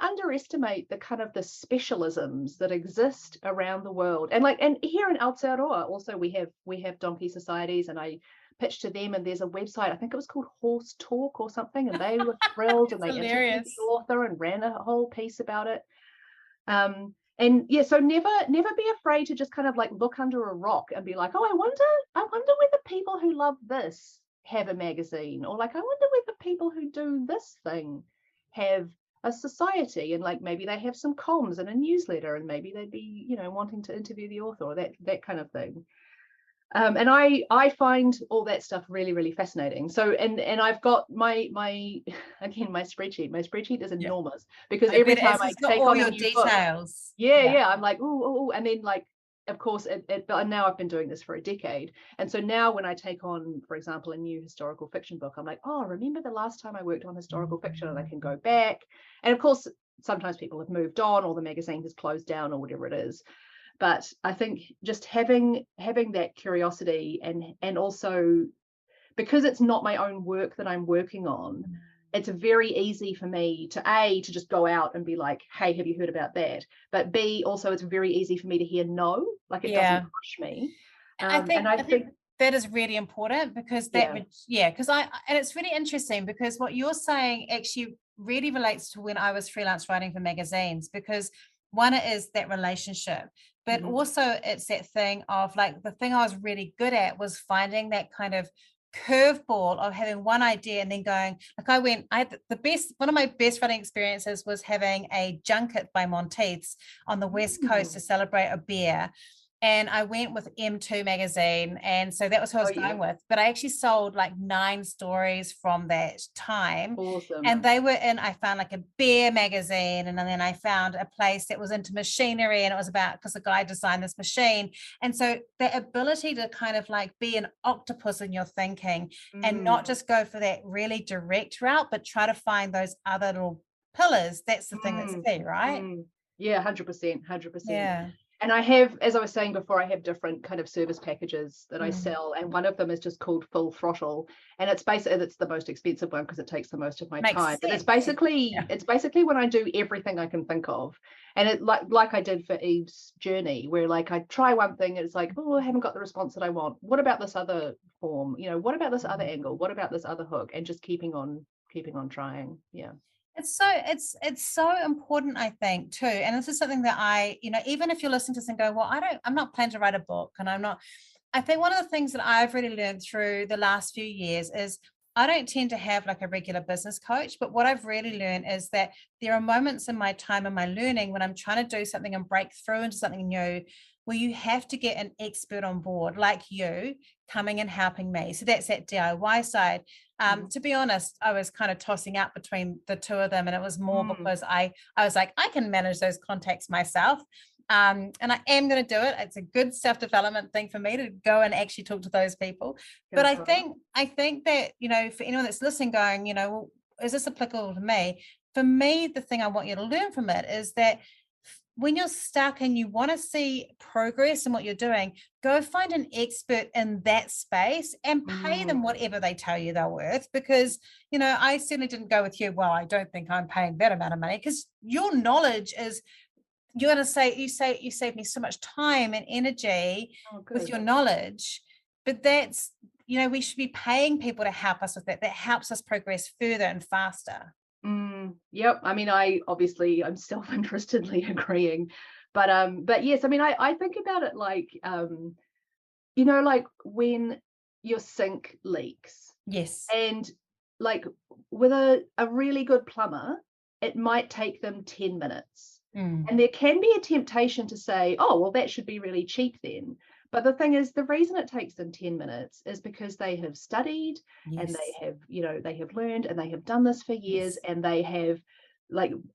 underestimate the kind of the specialisms that exist around the world. And here in Aotearoa also we have donkey societies, and I pitched to them, and there's a website, I think it was called Horse Talk or something, and they were thrilled and they interviewed the author and ran a whole piece about it. So never be afraid to just kind of like look under a rock and be like, oh, I wonder whether people who love this have a magazine, or like I wonder whether people who do this thing have a society, and like maybe they have some comms and a newsletter, and maybe they'd be wanting to interview the author, or that kind of thing. And I find all that stuff really, really fascinating. So and I've got my spreadsheet. My spreadsheet is enormous, because every time I take on a new details book, I'm like ooh, and then like, of course, and now I've been doing this for a decade. And so now when I take on, for example, a new historical fiction book, I'm like, oh, remember the last time I worked on historical fiction? And I can go back. And of course, sometimes people have moved on, or the magazine has closed down, or whatever it is. But I think just having that curiosity, and also because it's not my own work that I'm working on, it's very easy for me to just go out and be like, hey, have you heard about that? But B, also it's very easy for me to hear no, like it doesn't push me. I think that is really important, because and it's really interesting, because what you're saying actually really relates to when I was freelance writing for magazines, because one, it is that relationship, but also it's that thing of like, the thing I was really good at was finding that kind of curveball of having one idea and then going, like one of my best writing experiences was having a junket by Monteith's on the West Coast to celebrate a beer. And I went with M2 magazine. And so that was who I was going with. But I actually sold like 9 stories from that time. Awesome. And they were I found like a beer magazine. And then I found a place that was into machinery. And it was about, because the guy designed this machine. And so the ability to kind of like be an octopus in your thinking and not just go for that really direct route, but try to find those other little pillars. That's the thing that's key, right? Yeah, 100%. Yeah. And I have, as I was saying before, I have different kind of service packages that I sell, and one of them is just called Full Throttle, and it's the most expensive one because it takes the most of my time. But it's basically when I do everything I can think of, and it like I did for Eve's journey, where like I try one thing and it's like, oh, I haven't got the response that I want. What about this other form? What about this other angle? What about this other hook? And just keeping on trying. Yeah. It's so important, I think, too. And this is something that I, even if you're listening to this and go, well, I'm not planning to write a book, and I think one of the things that I've really learned through the last few years is I don't tend to have like a regular business coach, but what I've really learned is that there are moments in my time and my learning when I'm trying to do something and break through into something new, where you have to get an expert on board like you coming and helping me. So that's that DIY side. To be honest, I was kind of tossing out between the two of them, and it was more because I was like, I can manage those contacts myself. And I am going to do it. It's a good self-development thing for me to go and actually talk to those people. But I think that, for anyone that's listening going, well, is this applicable to me? For me, the thing I want you to learn from it is that when you're stuck and you want to see progress in what you're doing, go find an expert in that space and pay them whatever they tell you they're worth. Because, you know, I certainly didn't go with you, well, I don't think I'm paying that amount of money, because your knowledge is, you're going to say, you saved me so much time and energy with your knowledge. But that's, you know, we should be paying people to help us with that. That helps us progress further and faster. Yep. I mean, I'm self-interestedly agreeing, but yes, I mean, I think about it like, you know, like when your sink leaks. Yes. And like with a really good plumber, it might take them 10 minutes. And there can be a temptation to say, oh, well, that should be really cheap then. But the thing is, the reason it takes them 10 minutes is because they have studied and they have, you know, they have learned and they have done this for years, and they have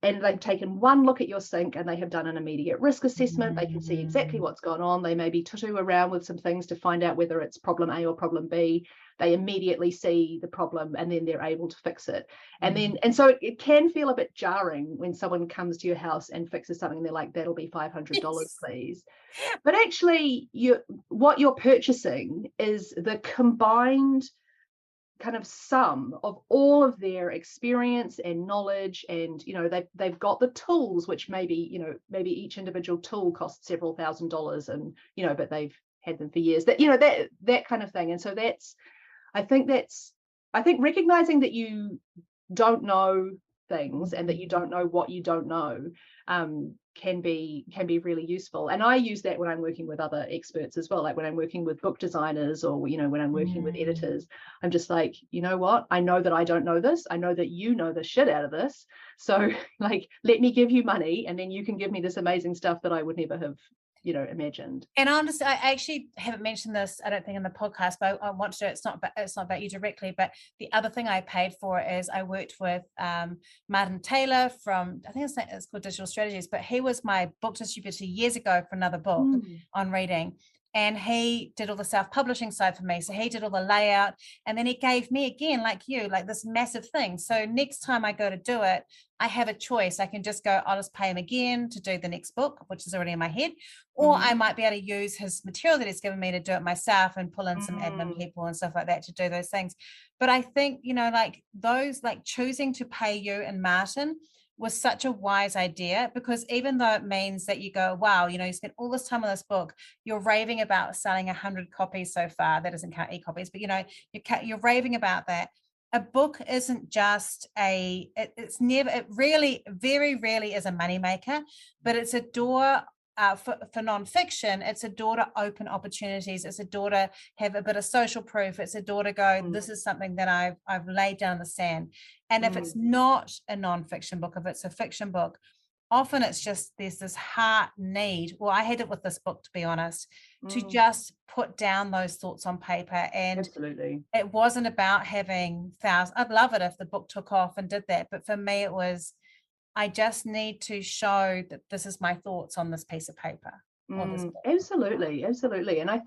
and they've taken one look at your sink and they have done an immediate risk assessment. They can see exactly what's gone on. They maybe tutu around with some things to find out whether it's problem A or problem B. They immediately see the problem and then they're able to fix it. And so it can feel a bit jarring when someone comes to your house and fixes something and they're like, that'll be $500, please. But actually, what you're purchasing is the combined kind of sum of all of their experience and knowledge, and you know, they've got the tools, which maybe each individual tool costs several $1,000s, and you know, but they've had them for years, that, you know, that kind of thing. And so I think recognizing that you don't know things and that you don't know what you don't know can be really useful. And I use that when I'm working with other experts as well, like when I'm working with book designers, or you know, when I'm working with editors. I'm just like, you know what, I know that I don't know this, I know that you know the shit out of this, so like, let me give you money and then you can give me this amazing stuff that I would never have, you know, imagined. And I actually haven't mentioned this, I don't think, in the podcast, but I want to do it. It's not about you directly, but the other thing I paid for is I worked with Martin Taylor from, I think it's called Digital Strategist, but he was my book distributor years ago for another book on reading. And he did all the self-publishing side for me. So he did all the layout, and then he gave me, again, like you, like this massive thing. So next time I go to do it, I have a choice. I can just go, I'll just pay him again to do the next book, which is already in my head. Or I might be able to use his material that he's given me to do it myself and pull in some admin people and stuff like that to do those things. But I think, you know, like those, like choosing to pay you and Martin was such a wise idea, because even though it means that you go, wow, you know, you spent all this time on this book, you're raving about selling 100 copies so far. That doesn't count e-copies, but you know, you're raving about that. A book isn't just it's never, it really, very rarely is a moneymaker, but it's a door for nonfiction. It's a door to open opportunities. It's a door to have a bit of social proof. It's a door to go, this is something that I've laid down in the sand. And if it's not a nonfiction book, if it's a fiction book, often it's just, there's this heart need. Well, I had it with this book, to be honest, to just put down those thoughts on paper. And absolutely, it wasn't about having thousands. I'd love it if the book took off and did that. But for me, it was, I just need to show that this is my thoughts on this piece of paper. Absolutely. And I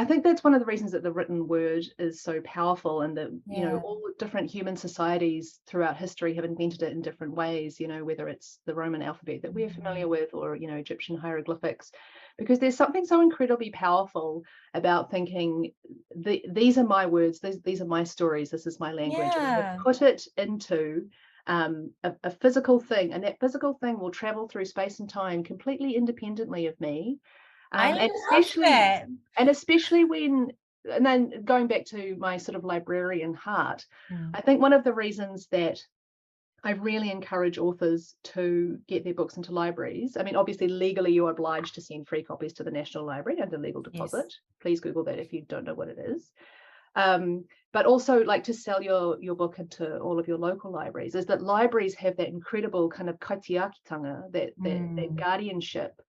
think that's one of the reasons that the written word is so powerful, and that, you know, all different human societies throughout history have invented it in different ways, you know, whether it's the Roman alphabet that we're familiar with, or, you know, Egyptian hieroglyphics, because there's something so incredibly powerful about thinking, these are my words, these are my stories, this is my language, and put it into a physical thing, and that physical thing will travel through space and time completely independently of me. And especially when, and then going back to my sort of librarian heart, I think one of the reasons that I really encourage authors to get their books into libraries, I mean, obviously legally you're obliged to send free copies to the National Library under legal deposit. Please Google that if you don't know what it is. But also, like, to sell your book into all of your local libraries, is that libraries have that incredible kind of kaitiakitanga, that guardianship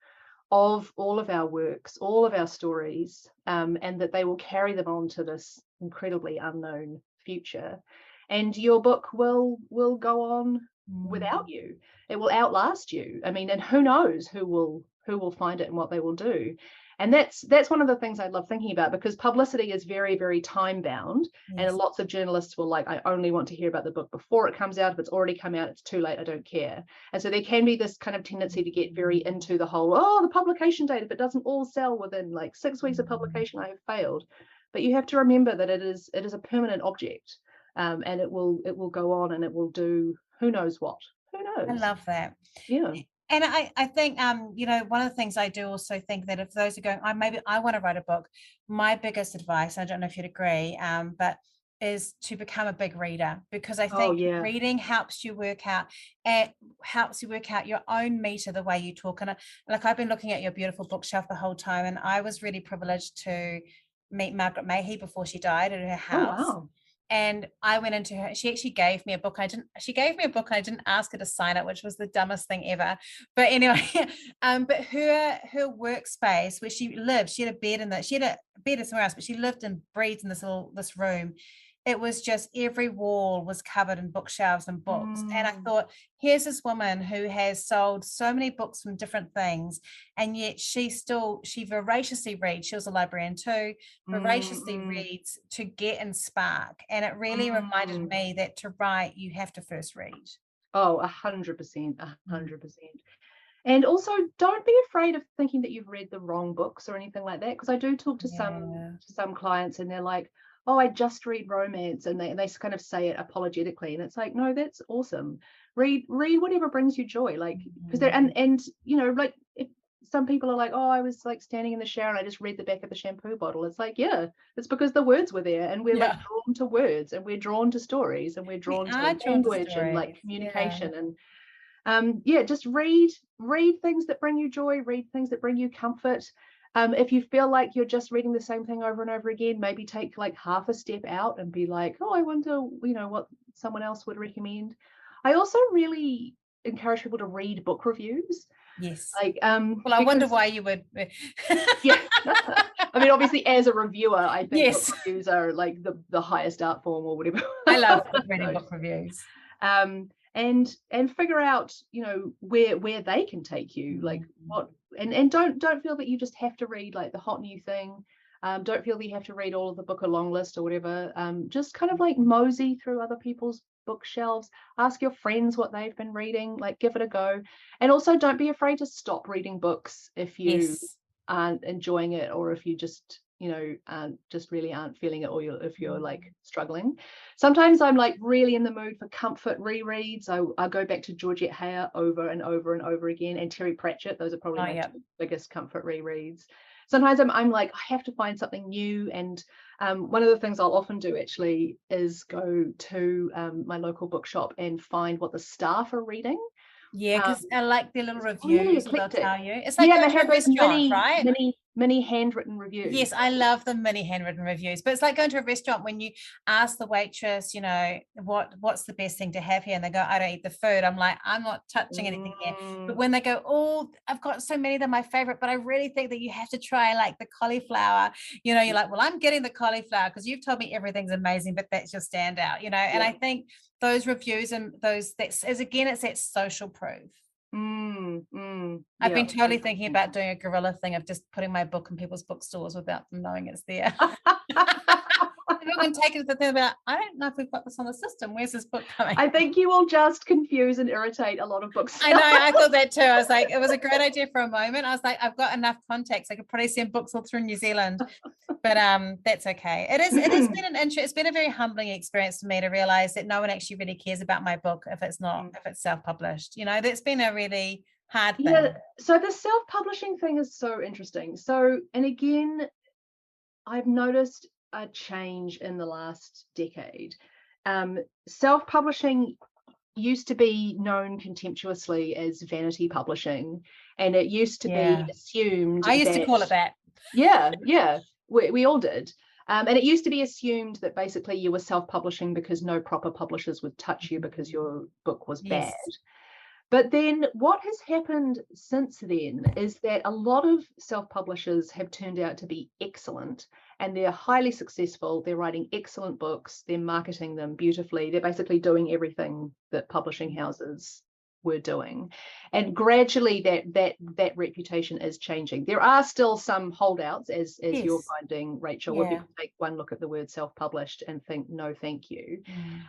of all of our works, all of our stories, and that they will carry them on to this incredibly unknown future. And your book will go on without you. It will outlast you. I mean, and who knows who will find it and what they will do. And that's one of the things I love thinking about, because publicity is very, very time bound. Yes. And lots of journalists will like, I only want to hear about the book before it comes out. If it's already come out, it's too late, I don't care. And so there can be this kind of tendency to get very into the whole, oh, the publication date, if it doesn't all sell within like 6 weeks of publication, I have failed. But you have to remember that it is a permanent object, and it will go on, and it will do who knows what. Who knows? I love that. Yeah. And I think, one of the things I do also think that if those are going, maybe I want to write a book, my biggest advice, I don't know if you'd agree, but is to become a big reader, because I think reading helps you work out your own meter, the way you talk. And I've been looking at your beautiful bookshelf the whole time, and I was really privileged to meet Margaret Mayhew before she died at her house. Oh, wow. And I went into her, she actually gave me a book. She gave me a book and I didn't ask her to sign it, which was the dumbest thing ever. But anyway, but her workspace where she lived, she had a bed somewhere else, but she lived and breathed in this room. It was just, every wall was covered in bookshelves and books. And I thought, here's this woman who has sold so many books from different things, and yet she voraciously reads. She was a librarian too, voraciously reads to get and spark. And it really reminded me that to write, you have to first read. Oh, 100%. And also, don't be afraid of thinking that you've read the wrong books or anything like that, because I do talk to some clients, and they're like, oh, I just read romance, and they kind of say it apologetically, and it's like, no, that's awesome. Read whatever brings you joy, like, because they're and like, if some people are like, oh, I was like standing in the shower and I just read the back of the shampoo bottle. It's like, yeah, it's because the words were there, and we're like drawn to words, and we're drawn to stories, and we're drawn to language and like communication, and just read things that bring you joy, read things that bring you comfort. If you feel like you're just reading the same thing over and over again, maybe take like half a step out and be like, oh, I wonder, what someone else would recommend. I also really encourage people to read book reviews. Yes. Like, well, I wonder why you would. Yeah. I mean, obviously, as a reviewer, I think book reviews are like the highest art form or whatever. I love reading book reviews. And figure out, where they can take you, like what, and don't feel that you just have to read like the hot new thing. Don't feel that you have to read all of the Booker long list or whatever. Just kind of like mosey through other people's bookshelves. Ask your friends what they've been reading, like give it a go. And also, don't be afraid to stop reading books if you aren't enjoying it, or if you just just really aren't feeling it, or if you're like struggling. Sometimes I'm like really in the mood for comfort rereads. I go back to Georgette Heyer over and over and over again, and Terry Pratchett. Those are probably my two biggest comfort rereads. Sometimes I'm like, I have to find something new, and one of the things I'll often do actually is go to my local bookshop and find what the staff are reading. Yeah, because I like their little reviews. They'll tell you. It's like they have those mini handwritten reviews. Yes, I love the mini handwritten reviews. But it's like going to a restaurant when you ask the waitress, what's the best thing to have here, and they go, I don't eat the food. I'm like, I'm not touching anything here. But when they go, oh, I've got so many, they're my favorite, but I really think that you have to try like the cauliflower. You're like, well, I'm getting the cauliflower because you've told me everything's amazing, but that's your standout. And I think those reviews and it's that social proof. I've been totally thinking about doing a guerrilla thing of just putting my book in people's bookstores without them knowing it's there. People can take it to the thing about, I don't know if we've got this on the system. Where's this book coming? I think you will just confuse and irritate a lot of books. I know, I thought that too. I was like, it was a great idea for a moment. I was like, I've got enough contacts. I could probably send books all through New Zealand. But that's okay. It has been it's been a very humbling experience for me to realize that no one actually really cares about my book if it's self-published. That's been a really hard thing. Yeah, so the self-publishing thing is so interesting. So, and again, I've noticed a change in the last decade. Self-publishing used to be known contemptuously as vanity publishing, and it used to be assumed. I used to call it that. Yeah, we all did. And it used to be assumed that basically you were self-publishing because no proper publishers would touch you because your book was bad. But then what has happened since then is that a lot of self-publishers have turned out to be excellent, and they're highly successful. They're writing excellent books. They're marketing them beautifully. They're basically doing everything that publishing houses were doing. And gradually that reputation is changing. There are still some holdouts, as Yes. you're finding, Rachel, Yeah. where people take one look at the word self-published and think, no, thank you.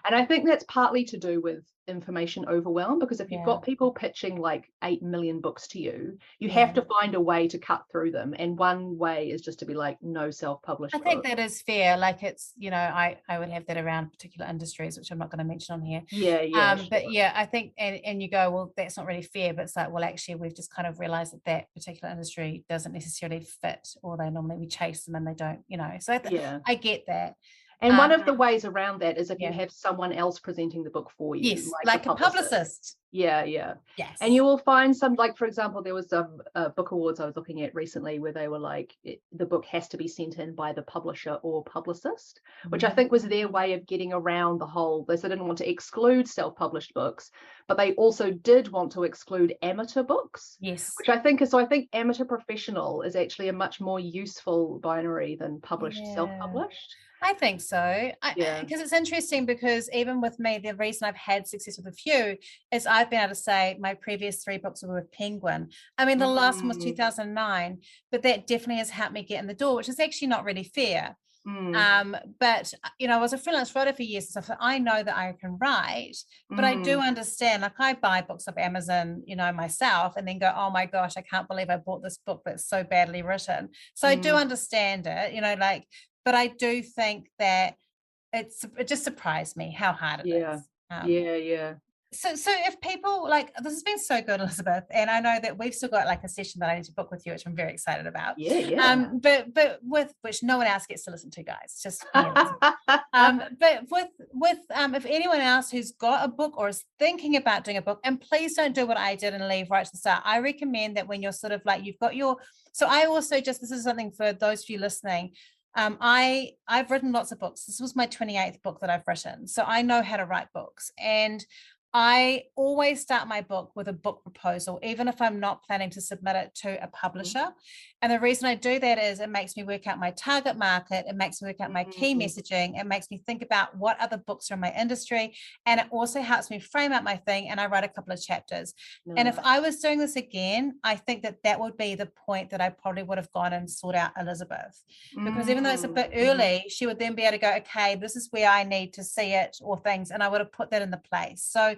And I think that's partly to do with information overwhelm, because if you've got people pitching like 8 million books to you, you have to find a way to cut through them. And one way is just to be like, no self-published I think book. that is fair. Like, it's, you know, I would have that around particular industries, which I'm not going to mention on here. But Sure. yeah, I think, and you go, well, that's not really fair, but it's like, well, actually, we've just kind of realized that particular industry doesn't necessarily fit, or they normally, we chase them and they don't, you know, so I get that. And one of the ways around that is if you Yeah. have someone else presenting the book for you. Yes, like a publicist. Yeah. Yes. And you will find some, like, for example, there was some book awards I was looking at recently where they were like, the book has to be sent in by the publisher or publicist, which I think was their way of getting around the whole, they didn't want to exclude self-published books, but they also did want to exclude amateur books. Yes. Which I think is, so I think amateur professional is actually a much more useful binary than published, self-published. I think so. Because it's interesting, because even with me, the reason I've had success with a few is I've been able to say my previous 3 books were with Penguin. I mean, the last one was 2009, but that definitely has helped me get in the door, which is actually not really fair. But, you know, I was a freelance writer for years, so I know that I can write, but I do understand, like, I buy books off Amazon, you know, myself, and then go, oh my gosh, I can't believe I bought this book that's so badly written. So I do understand it, you know, like, but I do think that it just surprised me how hard it is. So if people, like, this has been so good, Elizabeth, and I know that we've still got like a session that I need to book with you, which I'm very excited about. But with which no one else gets to listen to, guys. It's just but with if anyone else who's got a book or is thinking about doing a book, and please don't do what I did and leave right to the start. I recommend that when you're sort of like, you've got your, so I also just, this is something for those of you listening. I've written lots of books. This was my 28th book that I've written. So I know how to write books, and I always start my book with a book proposal, even if I'm not planning to submit it to a publisher. And the reason I do that is it makes me work out my target market. It makes me work out my key messaging. It makes me think about what other books are in my industry. And it also helps me frame out my thing. And I write a couple of chapters. And if I was doing this again, I think that would be the point that I probably would have gone and sought out Elizabeth. Because even though it's a bit early, she would then be able to go, okay, this is where I need to see it, or things. And I would have put that in the place. So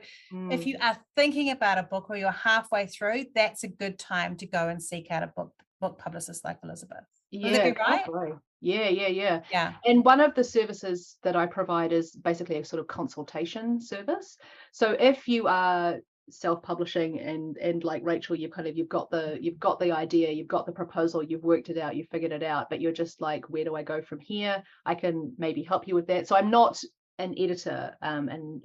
if you are thinking about a book, or you're halfway through, that's a good time to go and seek out a book publicist like Elizabeth. Would that be right? Totally. Yeah. And one of the services that I provide is basically a sort of consultation service. So if you are self-publishing and like Rachel, you've got the idea, you've got the proposal, you've worked it out, you've figured it out, but you're just like, where do I go from here? I can maybe help you with that. So I'm not an editor and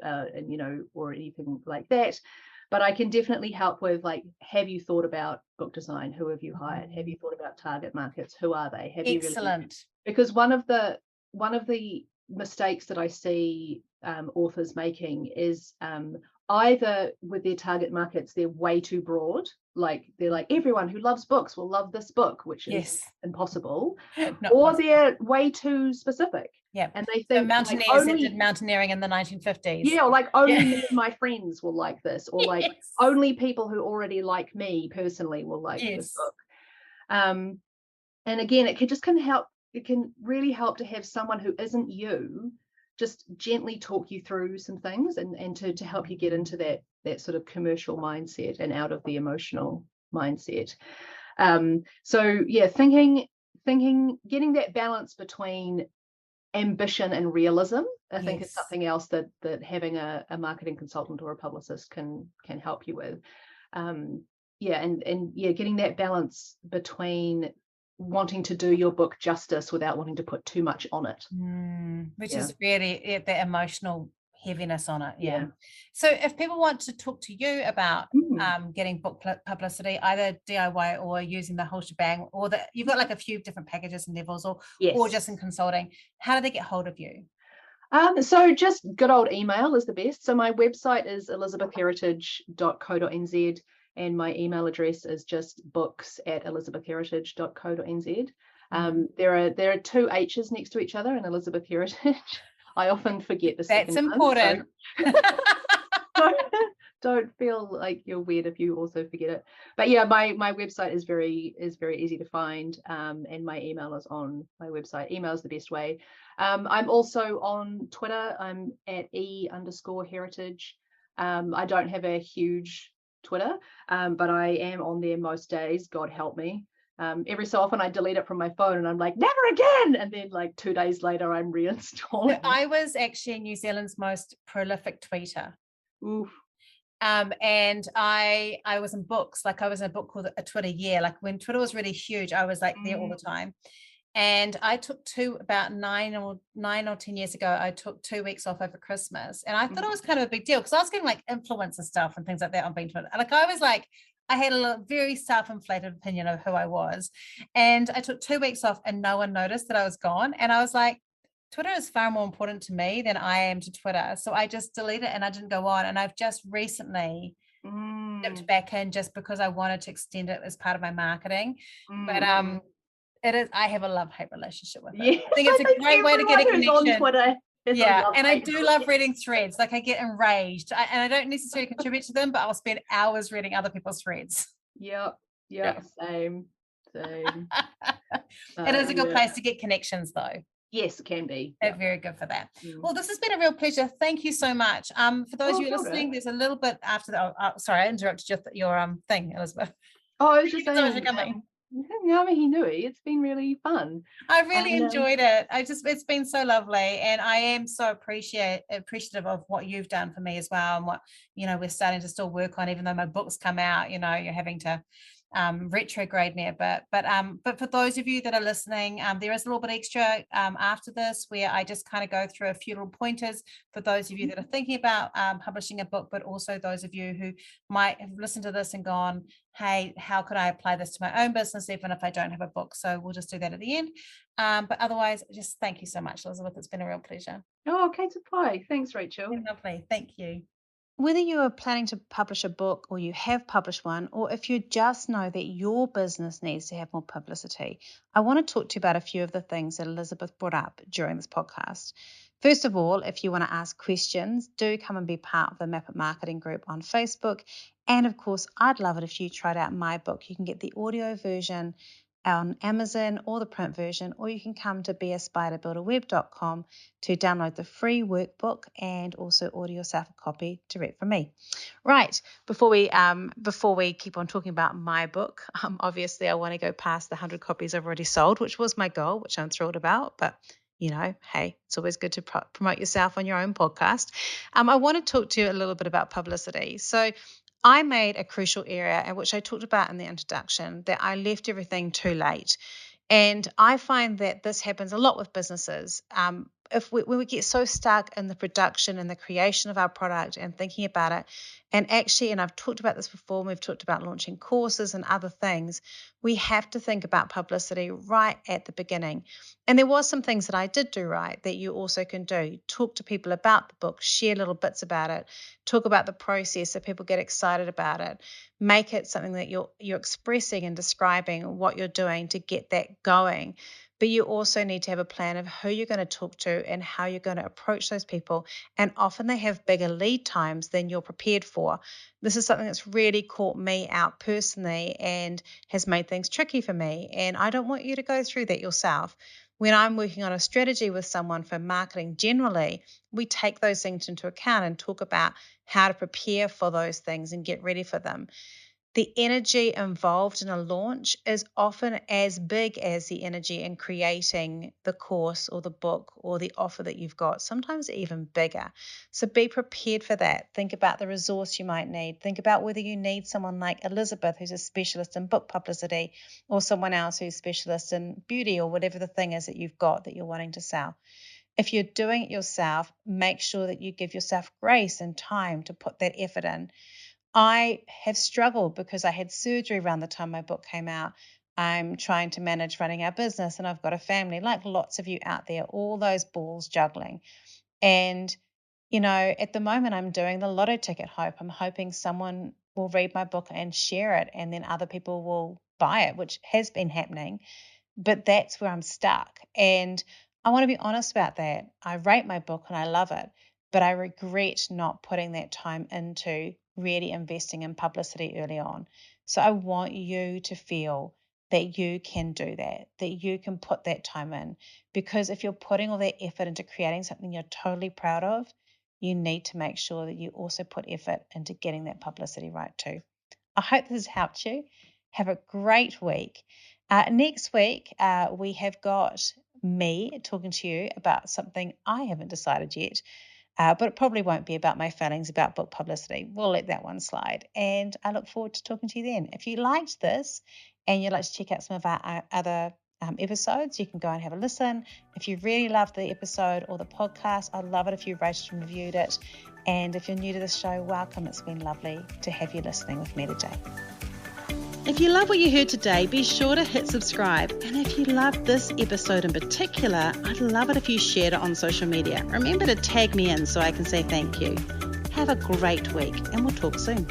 you know, or anything like that, but I can definitely help with, like, have you thought about book design? Who have you hired? Have you thought about target markets? Who are they? Have Excellent. You really? Because one of the mistakes that I see authors making is either with their target markets, they're way too broad. Like, they're like, everyone who loves books will love this book, which is impossible. Or they're way too specific. Yeah. And they think, so mountaineers, like, that did mountaineering in the 1950s. Yeah, or like, only me and my friends will like this, or like only people who already like me personally will like this book. And again, it can really help to have someone who isn't you just gently talk you through some things, and to help you get into that sort of commercial mindset and out of the emotional mindset. So yeah, thinking, getting that balance between ambition and realism, I think is something else that having a marketing consultant or a publicist can help you with. Getting that balance between wanting to do your book justice without wanting to put too much on it, which is really the emotional heaviness on it. So if people want to talk to you about getting book publicity, either DIY or using the whole shebang, or that you've got like a few different packages and levels, or just in consulting, how do they get hold of you? So just good old email is the best. So my website is elizabethheritage.co.nz, and my email address is just books@elizabethheritage.co.nz. There are 2 H's next to each other in Elizabeth Heritage. I often forget the second one. That's important. So don't feel like you're weird if you also forget it. But yeah, my website is very easy to find, and my email is on my website. Email is the best way. I'm also on Twitter. I'm at _heritage. I don't have a huge Twitter, but I am on there most days. God help me. Every so often I delete it from my phone and I'm like, never again. And then like 2 days later, I'm reinstalling. I was actually New Zealand's most prolific tweeter. Oof. And I was in books, like I was in a book called A Twitter Year. Like when Twitter was really huge, I was like there all the time. And I took about 9 or 10 years ago, I took 2 weeks off over Christmas. And I thought it was kind of a big deal because I was getting like influencer stuff and things like that on being Twitter. Like I was like, I had a very self-inflated opinion of who I was. And I took 2 weeks off and no one noticed that I was gone. And I was like, Twitter is far more important to me than I am to Twitter. So I just deleted it and I didn't go on. And I've just recently dipped back in just because I wanted to extend it as part of my marketing. But it is, I have a love-hate relationship with it. Yeah. I think it's a great way to get a connection. Twitter, yeah, and I do love reading threads. Like I get enraged, and I don't necessarily contribute to them, but I'll spend hours reading other people's threads. Yep, same. It is a good place to get connections, though. Yes, it can be. They're very good for that. Well, this has been a real pleasure. Thank you so much. For those of you listening, there's a little bit after the. Sorry, I interrupted your thing, Elizabeth. Oh, I was just saying. Ngāmihi nui, it's been really fun. I really enjoyed it. It's been so lovely, and I am so appreciative of what you've done for me as well, and what we're starting to still work on. Even though my books come out, you're having to retrograde me a bit, but for those of you that are listening, there is a little bit extra after this where I just kind of go through a few little pointers for those of you that are thinking about publishing a book, but also those of you who might have listened to this and gone, hey, how could I apply this to my own business even if I don't have a book? So we'll just do that at the end, but otherwise just thank you so much, Elizabeth. It's been a real pleasure. Oh, okay, to pie. Thanks, Rachel. Lovely. Thank you. Whether you are planning to publish a book or you have published one, or if you just know that your business needs to have more publicity, I want to talk to you about a few of the things that Elizabeth brought up during this podcast. First of all, if you want to ask questions, do come and be part of the Map It Marketing group on Facebook. And of course, I'd love it if you tried out my book. You can get the audio version on Amazon or the print version, or you can come to beaspiderbuilderweb.com to download the free workbook and also order yourself a copy direct from me. Right, before we keep on talking about my book, obviously I want to go past the 100 copies I've already sold, which was my goal, which I'm thrilled about, but hey, it's always good to promote yourself on your own podcast. I want to talk to you a little bit about publicity. So I made a crucial error, which I talked about in the introduction, that I left everything too late. And I find that this happens a lot with businesses. When we get so stuck in the production and the creation of our product and thinking about it, and I've talked about this before, and we've talked about launching courses and other things, we have to think about publicity right at the beginning. And there was some things that I did do right that you also can do. Talk to people about the book, share little bits about it, talk about the process so people get excited about it, make it something that you're expressing and describing what you're doing to get that going. But you also need to have a plan of who you're going to talk to and how you're going to approach those people. And often they have bigger lead times than you're prepared for. This is something that's really caught me out personally and has made things tricky for me. And I don't want you to go through that yourself. When I'm working on a strategy with someone for marketing generally, we take those things into account and talk about how to prepare for those things and get ready for them. The energy involved in a launch is often as big as the energy in creating the course or the book or the offer that you've got, sometimes even bigger. So be prepared for that. Think about the resource you might need. Think about whether you need someone like Elizabeth, who's a specialist in book publicity, or someone else who's a specialist in beauty or whatever the thing is that you've got that you're wanting to sell. If you're doing it yourself, make sure that you give yourself grace and time to put that effort in. I have struggled because I had surgery around the time my book came out. I'm trying to manage running our business, and I've got a family, like lots of you out there, all those balls juggling. And, at the moment I'm doing the lotto ticket hope. I'm hoping someone will read my book and share it, and then other people will buy it, which has been happening. But that's where I'm stuck. And I want to be honest about that. I rate my book and I love it, but I regret not putting that time into really investing in publicity early on. So I want you to feel that you can do that you can put that time in, because if you're putting all that effort into creating something you're totally proud of, you need to make sure that you also put effort into getting that publicity right too. I hope this has helped you. Have a great week. Next week, we have got me talking to you about something I haven't decided yet, but it probably won't be about my feelings about book publicity. We'll let that one slide. And I look forward to talking to you then. If you liked this and you'd like to check out some of our other episodes, you can go and have a listen. If you really loved the episode or the podcast, I'd love it if you rated and reviewed it. And if you're new to the show, welcome. It's been lovely to have you listening with me today. If you love what you heard today, be sure to hit subscribe. And if you loved this episode in particular, I'd love it if you shared it on social media. Remember to tag me in so I can say thank you. Have a great week, and we'll talk soon.